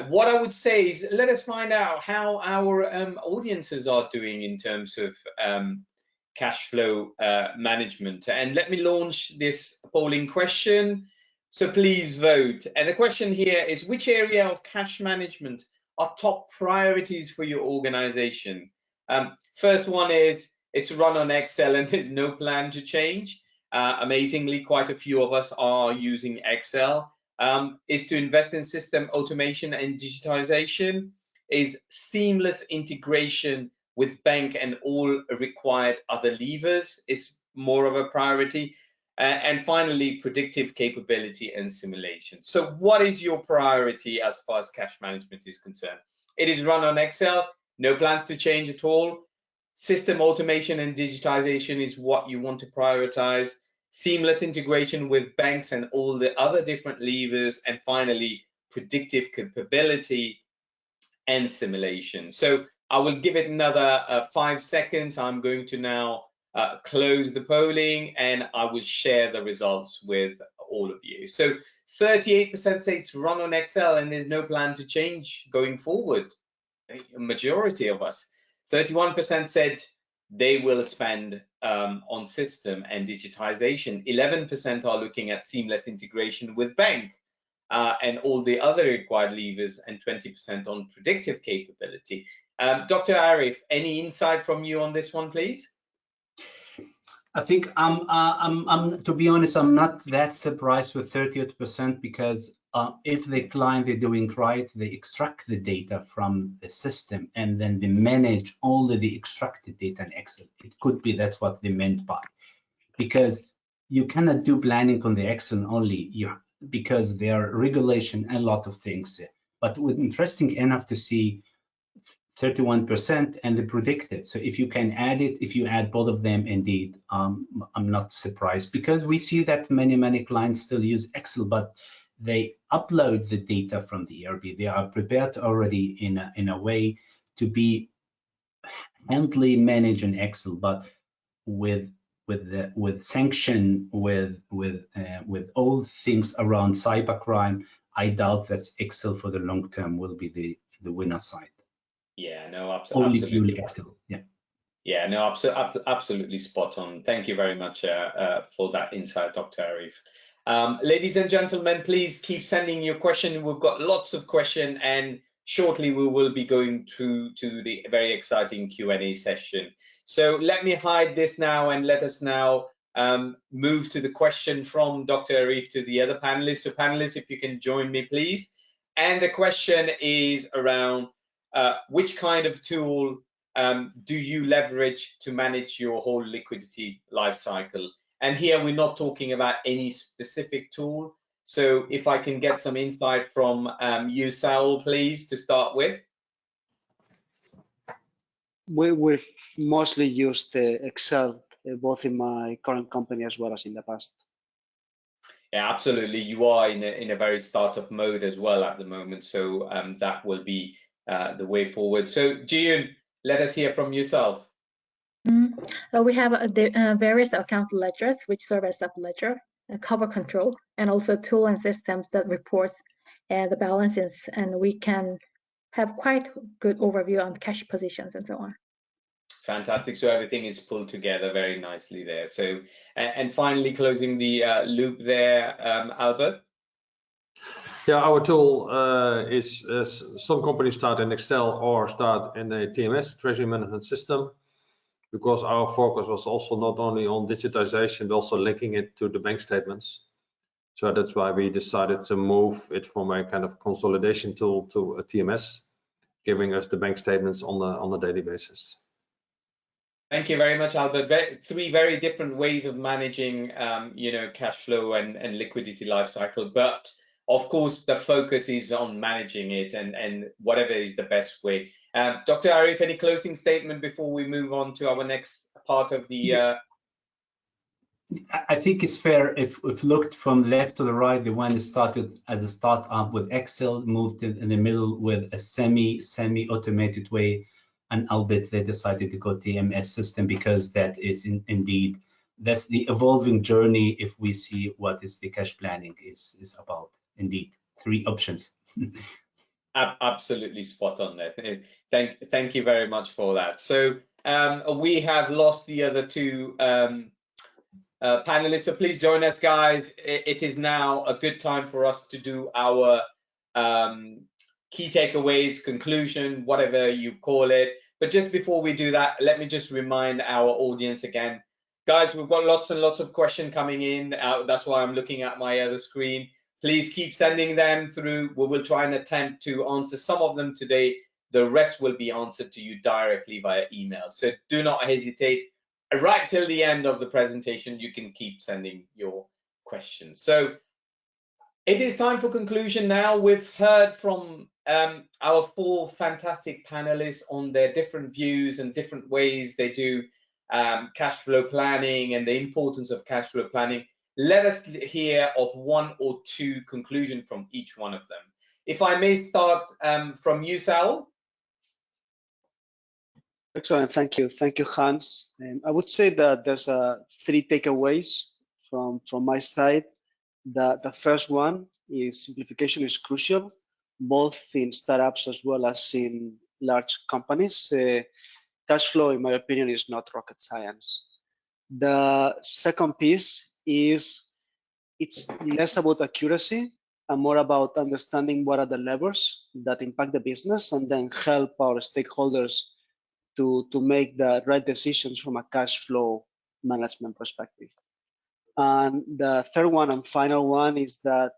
[SPEAKER 1] What I would say is let us find out how our audiences are doing in terms of cash flow management. And let me launch this polling question. So please vote. And the question here is, which area of cash management are top priorities for your organization? First one is it's run on Excel and no plan to change. Amazingly, quite a few of us are using Excel. Is to invest in system automation and digitization. Is seamless integration with bank and all required other levers is more of a priority. And finally, predictive capability and simulation. So what is your priority as far as cash management is concerned? It is run on Excel, no plans to change at all. System automation and digitization is what you want to prioritize. Seamless integration with banks and all the other different levers. And finally, predictive capability and simulation. So I will give it another 5 seconds. I'm going to now close the polling and I will share the results with all of you. So 38% say it's run on Excel and there's no plan to change going forward. A majority of us. 31% said they will spend on system and digitization. 11% are looking at seamless integration with bank and all the other required levers, and 20% on predictive capability. Dr. Arif, any insight from you on this one, please?
[SPEAKER 5] I think to be honest, I'm not that surprised with 38% because if the client they're doing right, they extract the data from the system and then they manage all of the extracted data in Excel. It could be that's what they meant by, because you cannot do planning on the Excel only because there are regulation and a lot of things. But with interesting enough to see 31% and the predictive. So if you can add it, if you add both of them, indeed, I'm not surprised, because we see that many clients still use Excel, but they upload the data from the ERP. They are prepared already in a way to be handily managed in Excel, but with sanction, with all things around cybercrime, I doubt that Excel for the long term will be the winner side.
[SPEAKER 1] Yeah, no, absolutely.
[SPEAKER 5] Only purely Excel. Yeah.
[SPEAKER 1] Yeah, no, absolutely spot on. Thank you very much for that insight, Dr. Arif. Ladies and gentlemen, please keep sending your question. We've got lots of questions, and shortly we will be going to the very exciting Q&A session. So let me hide this now and let us now move to the question from Dr. Arif to the other panelists. So panelists, if you can join me, please. And the question is around which kind of tool do you leverage to manage your whole liquidity life cycle? And here we're not talking about any specific tool. So if I can get some insight from you, Saul, please, to start with.
[SPEAKER 2] We've mostly used Excel, both in my current company as well as in the past.
[SPEAKER 1] Yeah, absolutely. You are in a very startup mode as well at the moment. So that will be the way forward. So Jiyun, let us hear from yourself.
[SPEAKER 3] We have various account ledgers which serve as sub-ledger, cover control, and also tool and systems that report the balances, and we can have quite good overview on cash positions and so on.
[SPEAKER 1] Fantastic. So everything is pulled together very nicely there. So and finally closing the loop there, Albert.
[SPEAKER 4] Yeah, our tool is some companies start in Excel or start in a TMS, Treasury Management System, because our focus was also not only on digitization, but also linking it to the bank statements. So that's why we decided to move it from a kind of consolidation tool to a TMS, giving us the bank statements on a daily basis.
[SPEAKER 1] Thank you very much, Albert. Three very different ways of managing, cash flow and liquidity life cycle. But of course, the focus is on managing it and whatever is the best way. Dr. Arif, any closing statement before we move on to our next part of the?
[SPEAKER 5] I think it's fair if looked from left to the right. The one that started as a startup with Excel, moved in the middle with a semi-automated way, and albeit they decided to go TMS system because that is indeed that's the evolving journey. If we see what is the cash planning is about, indeed, three options.
[SPEAKER 1] Absolutely spot on there. Thank you very much for that. So we have lost the other two panelists, so please join us, guys. It is now a good time for us to do our key takeaways, conclusion, whatever you call it. But just before we do that, let me just remind our audience again, guys, we've got lots and lots of questions coming in. That's why I'm looking at my other screen. Please keep sending them through. We will try and attempt to answer some of them today. The rest will be answered to you directly via email. So do not hesitate. Right till the end of the presentation, you can keep sending your questions. So it is time for conclusion now. We've heard from our four fantastic panelists on their different views and different ways they do cash flow planning and the importance of cash flow planning. Let us hear of one or two conclusions from each one of them. If I may start from you, Sal.
[SPEAKER 2] Excellent, thank you, Hans. I would say that there's three takeaways from my side. The first one is simplification is crucial, both in startups as well as in large companies. Cash flow, in my opinion, is not rocket science. The second piece is it's less about accuracy and more about understanding what are the levers that impact the business and then help our stakeholders to make the right decisions from a cash flow management perspective. And the third one and final one is that,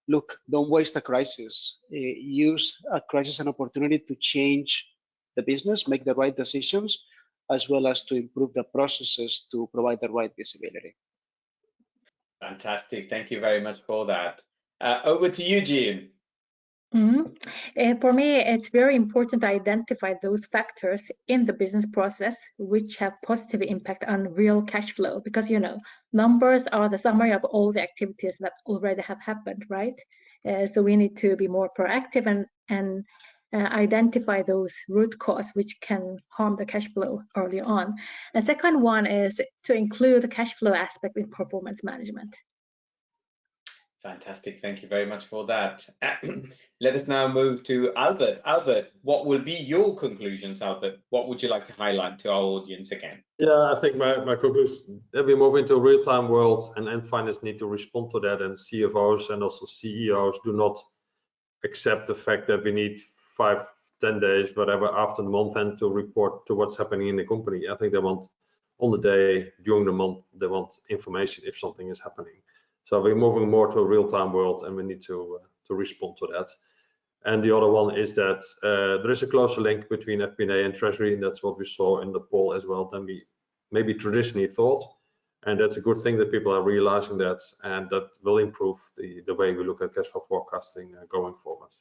[SPEAKER 2] look, don't waste a crisis. Use a crisis as an opportunity to change the business, make the right decisions, as well as to improve the processes to provide the right visibility.
[SPEAKER 1] Fantastic. Thank you very much for that. Over to you, Jean.
[SPEAKER 3] For me, it's very important to identify those factors in the business process which have positive impact on real cash flow, because numbers are the summary of all the activities that already have happened, right? So we need to be more proactive and identify those root cause which can harm the cash flow early on. And second one is to include the cash flow aspect in performance management.
[SPEAKER 1] Fantastic. Thank you very much for that. Let us now move to Albert. Albert, what will be your conclusions, Albert? What would you like to highlight to our audience again?
[SPEAKER 4] Yeah, I think my conclusion that we move into a real-time world, and finance need to respond to that, and CFOs and also CEOs do not accept the fact that we need 5-10 days, whatever, after the month end to report to what's happening in the company. I think they want on the day, during the month, they want information if something is happening. So we're moving more to a real-time world, and we need to respond to that. And the other one is that there is a closer link between FP&A and Treasury, and that's what we saw in the poll as well than we maybe traditionally thought. And that's a good thing that people are realizing that, and that will improve the way we look at cash flow forecasting going forward.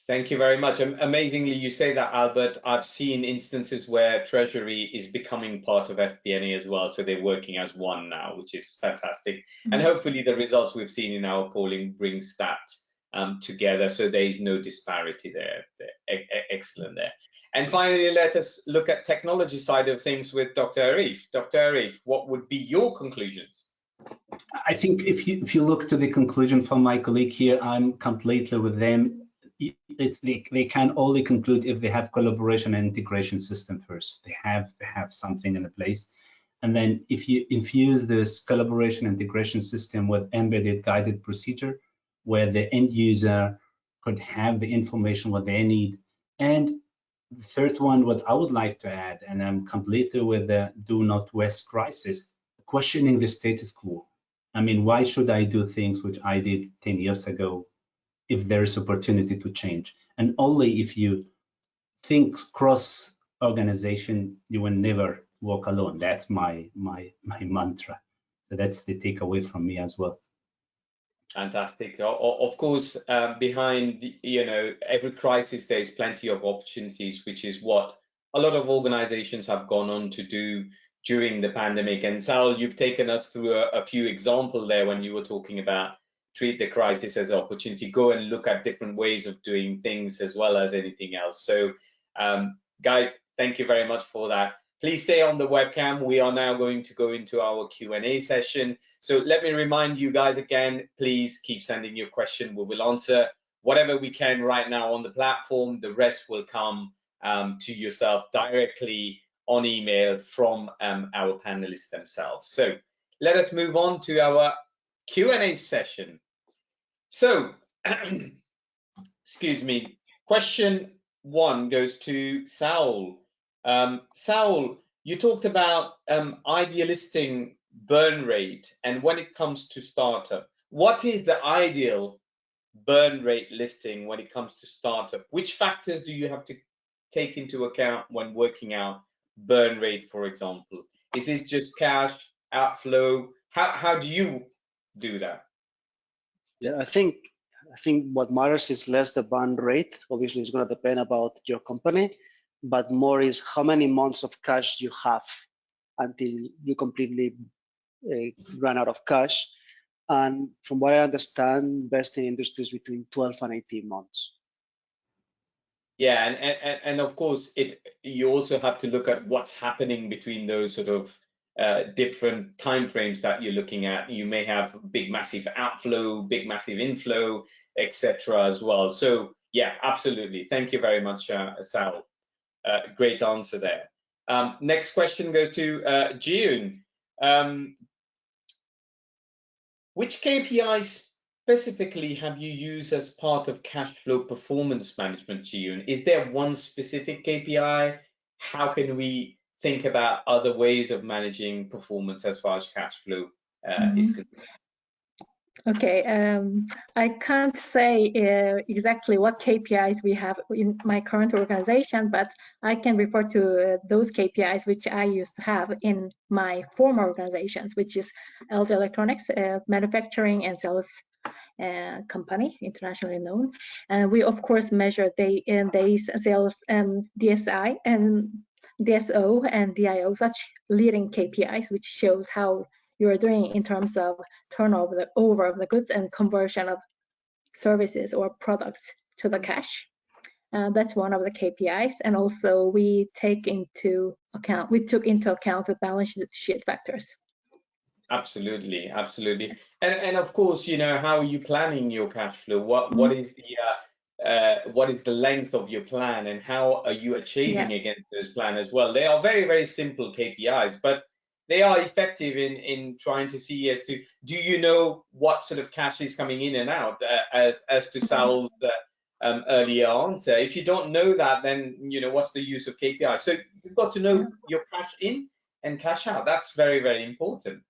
[SPEAKER 1] Thank you very much. Amazingly, you say that, Albert. I've seen instances where Treasury is becoming part of FP&A as well, so they're working as one now, which is fantastic. And hopefully the results we've seen in our polling brings that together, so there is no disparity there. Excellent there. And finally, let us look at technology side of things with Dr. Arif. Dr. Arif, what would be your conclusions?
[SPEAKER 5] I think if you look to the conclusion from my colleague here, I'm completely with them. They can only conclude if they have collaboration and integration system first. They have to have something in place. And then if you infuse this collaboration integration system with embedded guided procedure, where the end user could have the information what they need. And the third one, what I would like to add, and I'm completely with the do not waste crisis, questioning the status quo. I mean, why should I do things which I did 10 years ago if there is opportunity to change? And only if you think cross organization, you will never walk alone. That's my mantra. So that's the takeaway from me as well.
[SPEAKER 1] Fantastic. Of course, behind every crisis, there's plenty of opportunities, which is what a lot of organizations have gone on to do during the pandemic. And Sal, you've taken us through a few examples there when you were talking about treat the crisis as an opportunity, go and look at different ways of doing things as well as anything else. So guys, thank you very much for that. Please stay on the webcam. We are now going to go into our Q&A session. So let me remind you guys again, please keep sending your question. We will answer whatever we can right now on the platform. The rest will come to yourself directly on email from our panelists themselves. So let us move on to our Q&A session. So, excuse me, question 1 goes to Saul. Saul, you talked about idealistic burn rate, and when it comes to startup, what is the ideal burn rate listing when it comes to startup? Which factors do you have to take into account when working out burn rate, for example? Is it just cash outflow? How do you do that?
[SPEAKER 2] Yeah, I think what matters is less the burn rate. Obviously, it's going to depend about your company, but more is how many months of cash you have until you completely run out of cash. And from what I understand, best in industries between 12 and 18 months.
[SPEAKER 1] Yeah, and of course, you also have to look at what's happening between those sort of different timeframes that you're looking at. You may have big massive outflow, big massive inflow, etc. as well. So yeah, absolutely. Thank you very much, Sal. Great answer there. Next question goes to Jiyun. Which KPIs specifically have you used as part of cash flow performance management, Jiyun? Is there one specific KPI? How can we think about other ways of managing performance as far as cash flow is concerned?
[SPEAKER 3] Okay, I can't say exactly what KPIs we have in my current organization, but I can refer to those KPIs which I used to have in my former organizations, which is LG Electronics, manufacturing and sales company, internationally known. And we of course measure days sales, DSI and DSO and DIO, such leading KPIs, which shows how you are doing in terms of turnover of the goods and conversion of services or products to the cash. That's one of the KPIs. And also we took into account the balance sheet factors.
[SPEAKER 1] Absolutely, absolutely. And of course, you know, how are you planning your cash flow? What is the length of your plan, and how are you achieving against those plans as well? They are very, very simple KPIs, but they are effective in trying to see as to, do you know what sort of cash is coming in and out, as to Sal's earlier answer. If you don't know that, then you know, what's the use of KPI? So you've got to know your cash in and cash out. That's very, very important.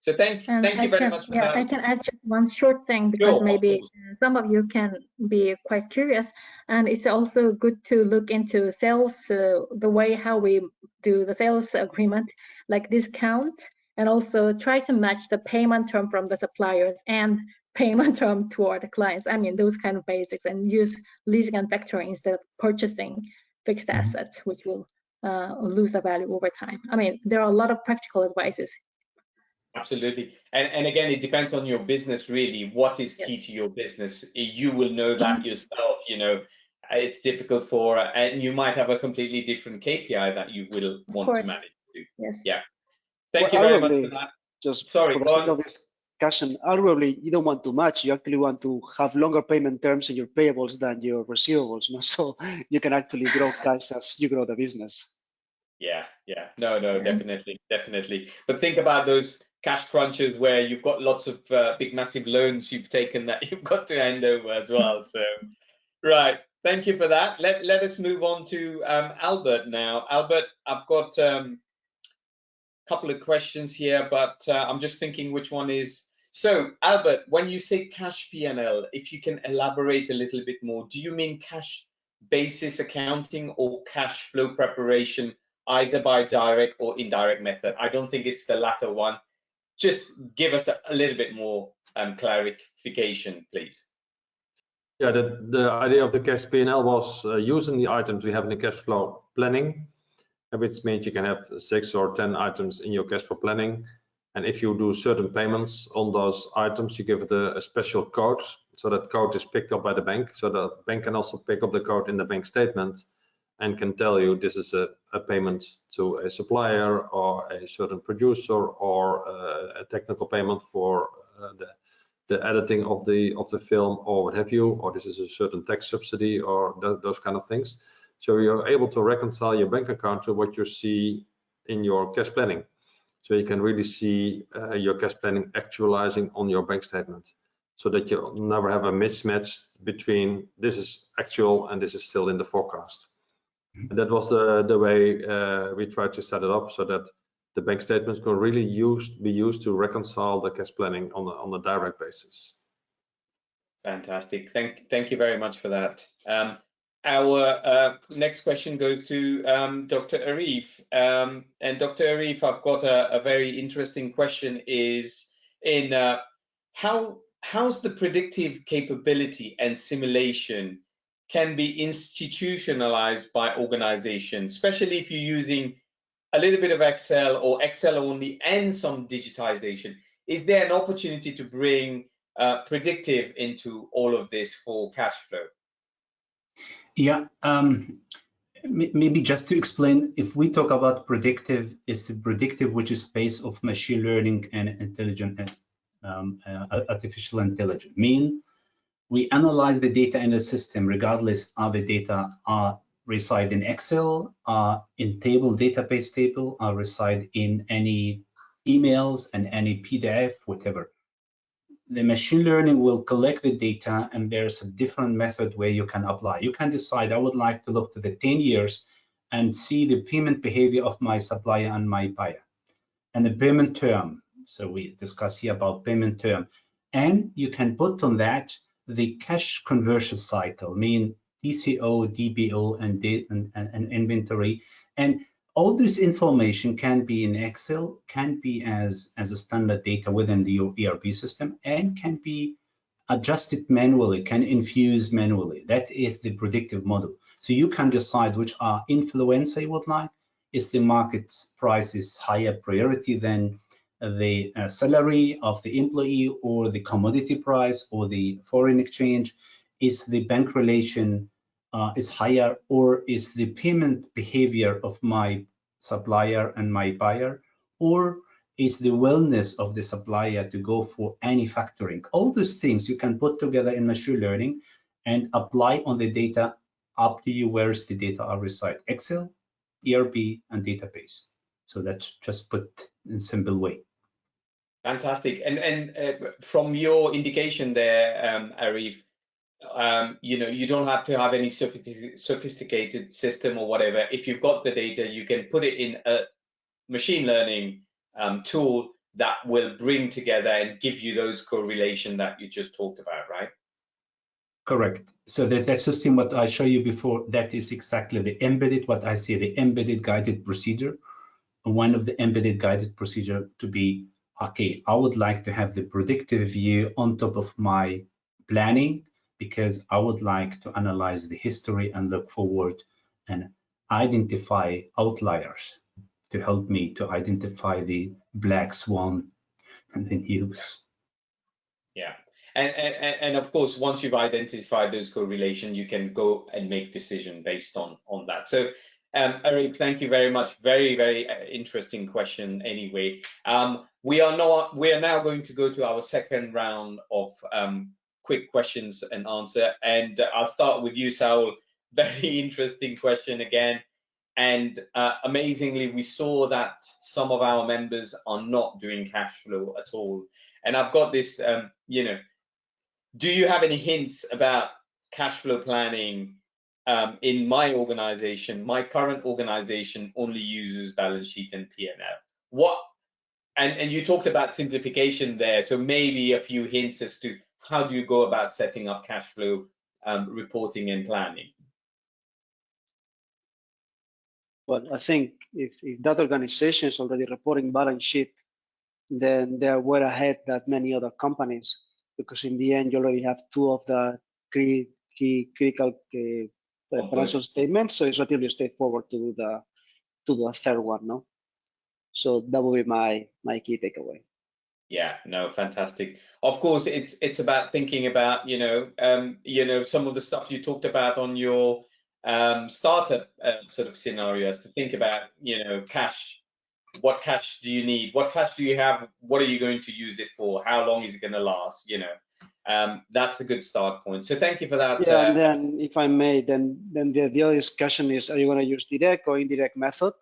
[SPEAKER 1] So thank you very much for that.
[SPEAKER 3] I can add just one short thing, because maybe some of you can be quite curious, and it's also good to look into sales, the way how we do the sales agreement, like discount, and also try to match the payment term from the suppliers and payment term toward the clients. I mean, those kind of basics, and use leasing and factoring instead of purchasing fixed assets, which will lose the value over time. I mean, there are a lot of practical advices.
[SPEAKER 1] Absolutely. And again, it depends on your business, really. What is key to your business? You will know that yourself. You know, it's difficult for, and you might have a completely different KPI that you will want to manage.
[SPEAKER 3] Yes.
[SPEAKER 1] Yeah. Thank you very much for that.
[SPEAKER 2] Just
[SPEAKER 1] sorry,
[SPEAKER 2] for the sake of this discussion, arguably you don't want too much. You actually want to have longer payment terms in your payables than your receivables, you know? So you can actually grow cash as you grow the business.
[SPEAKER 1] Yeah. No, definitely. But think about those cash crunches where you've got lots of big, massive loans you've taken that you've got to hand over as well. So, right. Thank you for that. Let us move on to Albert now. Albert, I've got a couple of questions here, but I'm just thinking which one is. So, Albert, when you say cash P&L, if you can elaborate a little bit more, do you mean cash basis accounting or cash flow preparation, either by direct or indirect method? I don't think it's the latter one. Just give us a little bit more clarification, please.
[SPEAKER 4] Yeah, the idea of the cash P&L was using the items we have in the cash flow planning, which means you can have 6 or 10 items in your cash flow planning. And if you do certain payments on those items, you give it a special code. So that code is picked up by the bank. So the bank can also pick up the code in the bank statement and can tell you this is a payment to a supplier or a certain producer, or a technical payment for the editing of the film, or what have you, or this is a certain tax subsidy, or those kind of things. So you're able to reconcile your bank account to what you see in your cash planning. So you can really see your cash planning actualizing on your bank statement, so that you never have a mismatch between this is actual and this is still in the forecast. And that was the way we tried to set it up, so that the bank statements can really be used to reconcile the cash planning on a direct basis.
[SPEAKER 1] Fantastic. Thank you very much for that. Our next question goes to Dr. Arif. And Dr. Arif, I've got a very interesting question, is in how's the predictive capability and simulation can be institutionalized by organizations, especially if you're using a little bit of Excel or Excel only and some digitization. Is there an opportunity to bring predictive into all of this for cash flow?
[SPEAKER 5] Yeah, maybe just to explain, if we talk about predictive, it's the predictive which is based of machine learning and intelligent artificial intelligence. We analyze the data in the system regardless of the data reside in Excel, in database table, reside in any emails and any PDF, whatever. The machine learning will collect the data, and there's a different method where you can apply. You can decide, I would like to look to the 10 years and see the payment behavior of my supplier and my buyer, and the payment term. So we discuss here about payment term, and you can put on that the cash conversion cycle, DCO, DBO, and inventory. And all this information can be in Excel, can be as a standard data within the ERP system, and can be adjusted manually, can infuse manually. That is the predictive model. So you can decide which influencer you would like. Is the market price is higher priority than the salary of the employee, or the commodity price, or the foreign exchange? Is the bank relation is higher, or is the payment behavior of my supplier and my buyer, or is the willingness of the supplier to go for any factoring. All those things you can put together in machine learning and apply on the data. Up to you where's the data are reside, Excel, ERP, and database. So that's just put in simple way.
[SPEAKER 1] Fantastic. And from your indication there, Arif, you don't have to have any sophisticated system or whatever. If you've got the data, you can put it in a machine learning tool that will bring together and give you those correlation that you just talked about, right?
[SPEAKER 5] Correct. So that system, what I showed you before, that is exactly the embedded, what I see, the embedded guided procedure. One of the embedded guided procedure to be, okay, I would like to have the predictive view on top of my planning, because I would like to analyze the history and look forward and identify outliers to help me to identify the black swan and the news.
[SPEAKER 1] Yeah. And of course, once you've identified those correlations, you can go and make decision based on that. So, Eric, thank you very much. Very, very interesting question. Anyway, we are now going to go to our second round of quick questions and answer. And I'll start with you, Saul. Very interesting question again. And amazingly, we saw that some of our members are not doing cash flow at all. And I've got this, do you have any hints about cash flow planning? In my organization, my current organization only uses balance sheet and P&L. And you talked about simplification there, so maybe a few hints as to how do you go about setting up cash flow reporting and planning?
[SPEAKER 2] Well, I think if that organization is already reporting balance sheet, then they're well ahead than many other companies, because in the end you already have two of the critical financial statements, so it's relatively straightforward to do the third one, no? So that will be my key takeaway.
[SPEAKER 1] Yeah, no, fantastic. Of course, it's about thinking about some of the stuff you talked about on your startup sort of scenarios, to think about cash. What cash do you need? What cash do you have? What are you going to use it for? How long is it going to last? That's a good start point. So thank you for that.
[SPEAKER 2] Yeah, and then if I may, then the other discussion is, are you going to use direct or indirect method?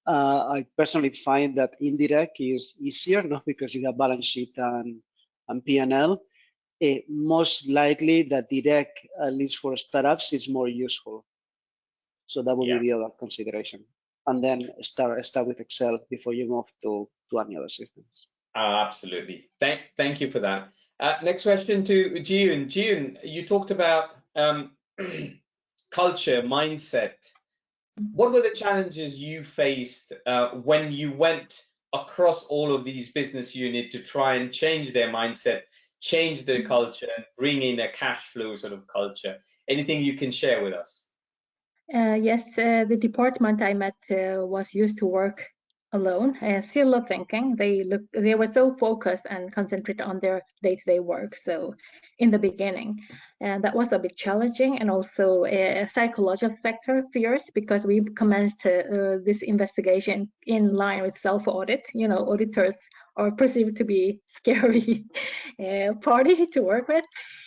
[SPEAKER 2] I personally find that indirect is easier, not because you have balance sheet and P&L. Most likely that direct, at least for startups, is more useful. So that would be the other consideration. And then start with Excel before you move to any other systems.
[SPEAKER 1] Absolutely. Thank you for that. Next question to June. June, you talked about culture, mindset. What were the challenges you faced when you went across all of these business units to try and change their mindset, change their culture, and bring in a cash flow sort of culture? Anything you can share with us?
[SPEAKER 3] Yes, the department I met was used to work alone, silo thinking. They were so focused and concentrated on their day-to-day work. So in the beginning, and that was a bit challenging, and also a psychological factor, fears, because we commenced this investigation in line with self-audit. Auditors are perceived to be scary party to work with.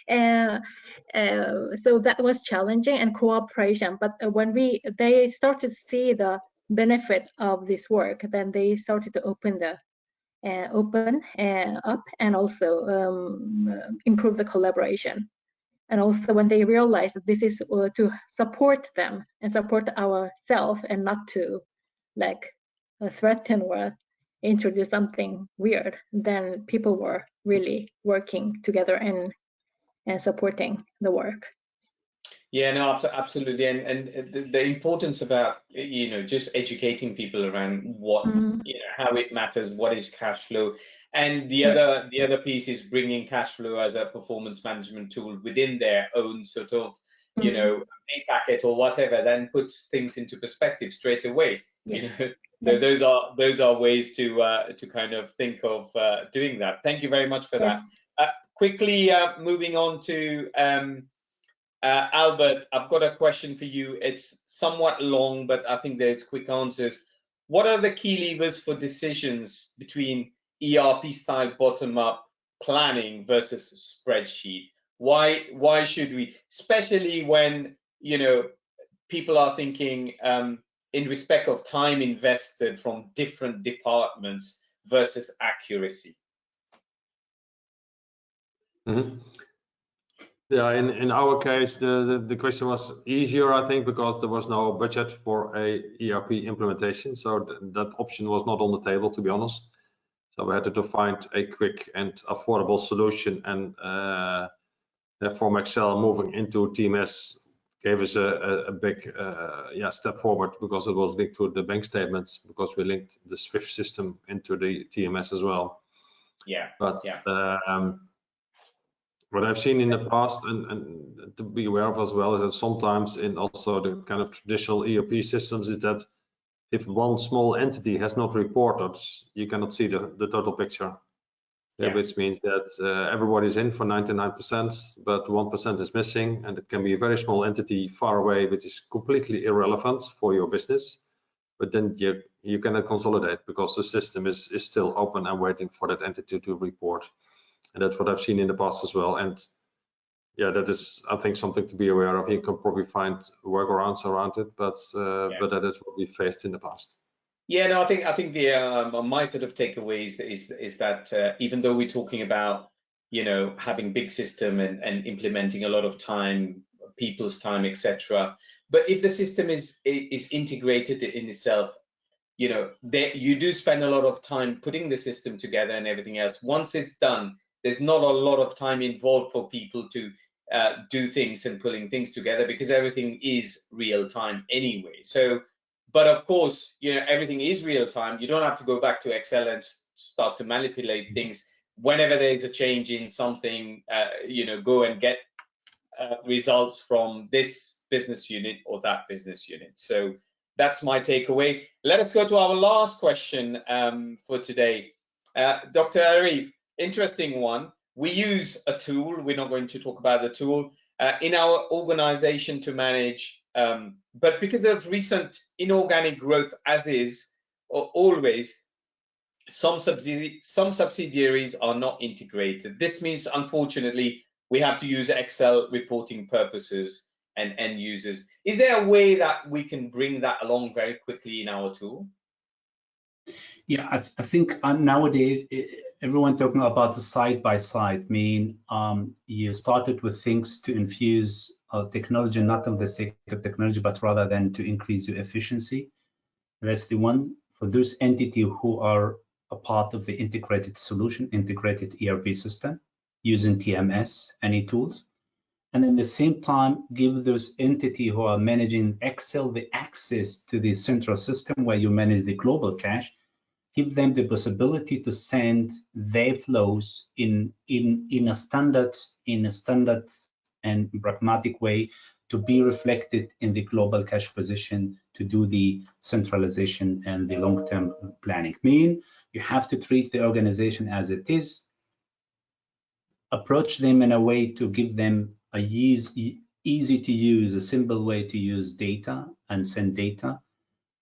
[SPEAKER 3] So that was challenging, and cooperation. But when they started to see the benefit of this work, then they started to open up and also improve the collaboration. And also when they realized that this is to support them and support ourselves, and not to threaten or introduce something weird, then people were really working together and supporting the work.
[SPEAKER 1] Yeah, no, absolutely, and the importance about just educating people around what how it matters, what is cash flow, and the other piece is bringing cash flow as a performance management tool within their own sort of pay packet or whatever, then puts things into perspective straight away.
[SPEAKER 3] Yes.
[SPEAKER 1] Those are ways to kind of think of doing that. Thank you very much for that. Quickly moving on to Albert, I've got a question for you. It's somewhat long, but I think there's quick answers. what are the key levers for decisions between ERP style bottom-up planning versus spreadsheet? Why should we, especially when, you know, people are thinking in respect of time invested from different departments versus accuracy?
[SPEAKER 4] Mm-hmm. Yeah, in our case, the question was easier, I think, because there was no budget for a ERP implementation. So that option was not on the table, to be honest. So we had to find a quick and affordable solution, and from Excel moving into TMS gave us a big step forward, because it was linked to the bank statements, because we linked the Swift system into the TMS as well.
[SPEAKER 1] Yeah.
[SPEAKER 4] But
[SPEAKER 1] yeah.
[SPEAKER 4] What I've seen in the past, and to be aware of as well, is that sometimes in also the kind of traditional ERP systems, is that if one small entity has not reported, you cannot see the total picture. Yeah. Which means that everybody's in for 99%, but 1% is missing, and it can be a very small entity far away, which is completely irrelevant for your business. But then you cannot consolidate, because the system is still open and waiting for that entity to report. And that's what I've seen in the past as well. And yeah, that is, I think, something to be aware of. You can probably find workarounds around it, but that is what we faced in the past.
[SPEAKER 1] Yeah, no, I think the my sort of takeaway is that even though we're talking about, you know, having big system and implementing a lot of time, people's time, etc., but if the system is integrated in itself, you know, you do spend a lot of time putting the system together and everything else. Once it's done, there's not a lot of time involved for people to do things and pulling things together, because everything is real time anyway. So, but of course, you know, everything is real time. You don't have to go back to Excel and start to manipulate things. Whenever there's a change in something, you know, go and get results from this business unit or that business unit. So that's my takeaway. Let us go to our last question for today. Dr. Arif, interesting one. We use a tool, we're not going to talk about the tool, in our organization to manage, but because of recent inorganic growth, as is or always, some subsidiaries are not integrated. This means, unfortunately, we have to use Excel reporting purposes and end users. Is there a way that we can bring that along very quickly in our tool?
[SPEAKER 5] Yeah, I think nowadays everyone talking about the side by side. I mean, you started with things to infuse technology, not of the sake of technology, but rather than to increase your efficiency. That's the one. For those entities who are a part of the integrated solution, integrated ERP system, using TMS, any tools, and at the same time give those entities who are managing Excel the access to the central system where you manage the global cash. Give them the possibility to send their flows in a standard and pragmatic way to be reflected in the global cash position, to do the centralization and the long-term planning. Mean you have to treat the organization as it is, approach them in a way to give them a easy to use, a simple way to use data and send data,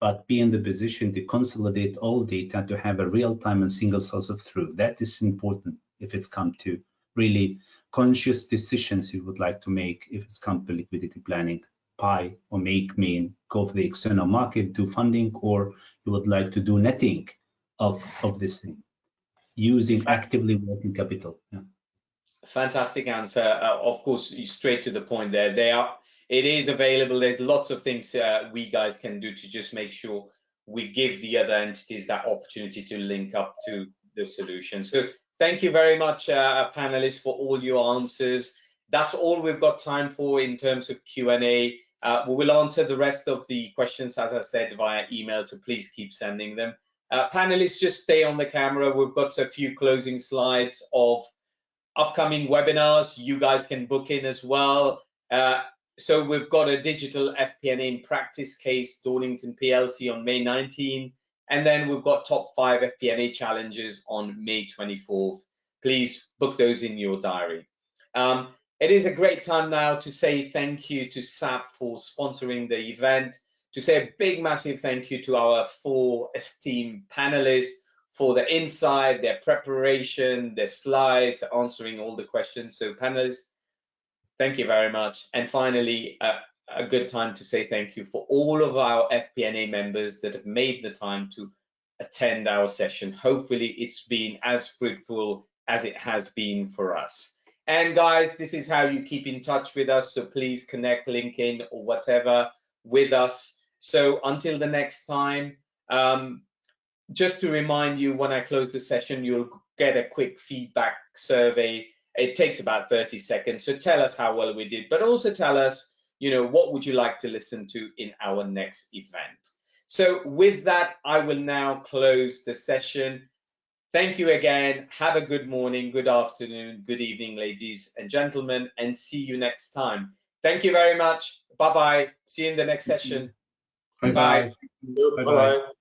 [SPEAKER 5] but be in the position to consolidate all data to have a real-time and single source of truth. That is important if it's come to really conscious decisions you would like to make, if it's come to liquidity planning, buy or make, mean go for the external market, do funding, or you would like to do netting of this thing, using actively working capital. Yeah.
[SPEAKER 1] Fantastic answer. Of course, straight to the point there. It is available. There's lots of things we guys can do to just make sure we give the other entities that opportunity to link up to the solution. So thank you very much, panelists, for all your answers. That's all we've got time for in terms of Q&A. We will answer the rest of the questions, as I said, via email, so please keep sending them. Panelists, just stay on the camera. We've got a few closing slides of upcoming webinars. You guys can book in as well. So we've got a digital FP&A in practice case, Dornington PLC on May 19, and then we've got top 5 FP&A challenges on May 24th. Please book those in your diary. It is a great time now to say thank you to SAP for sponsoring the event, to say a big, massive thank you to our 4 esteemed panelists for the insight, their preparation, their slides, answering all the questions. So panelists, thank you very much. And finally, a good time to say thank you for all of our FP&A members that have made the time to attend our session. Hopefully it's been as fruitful as it has been for us. And guys, this is how you keep in touch with us. So please connect, LinkedIn or whatever with us. So until the next time, just to remind you, when I close the session, you'll get a quick feedback survey. It takes about 30 seconds. So tell us how well we did, but also tell us, you know, what would you like to listen to in our next event? So with that, I will now close the session. Thank you again. Have a good morning, good afternoon, good evening, ladies and gentlemen, and see you next time. Thank you very much. Bye-bye. See you in the next session.
[SPEAKER 5] Bye-bye.
[SPEAKER 4] Bye-bye.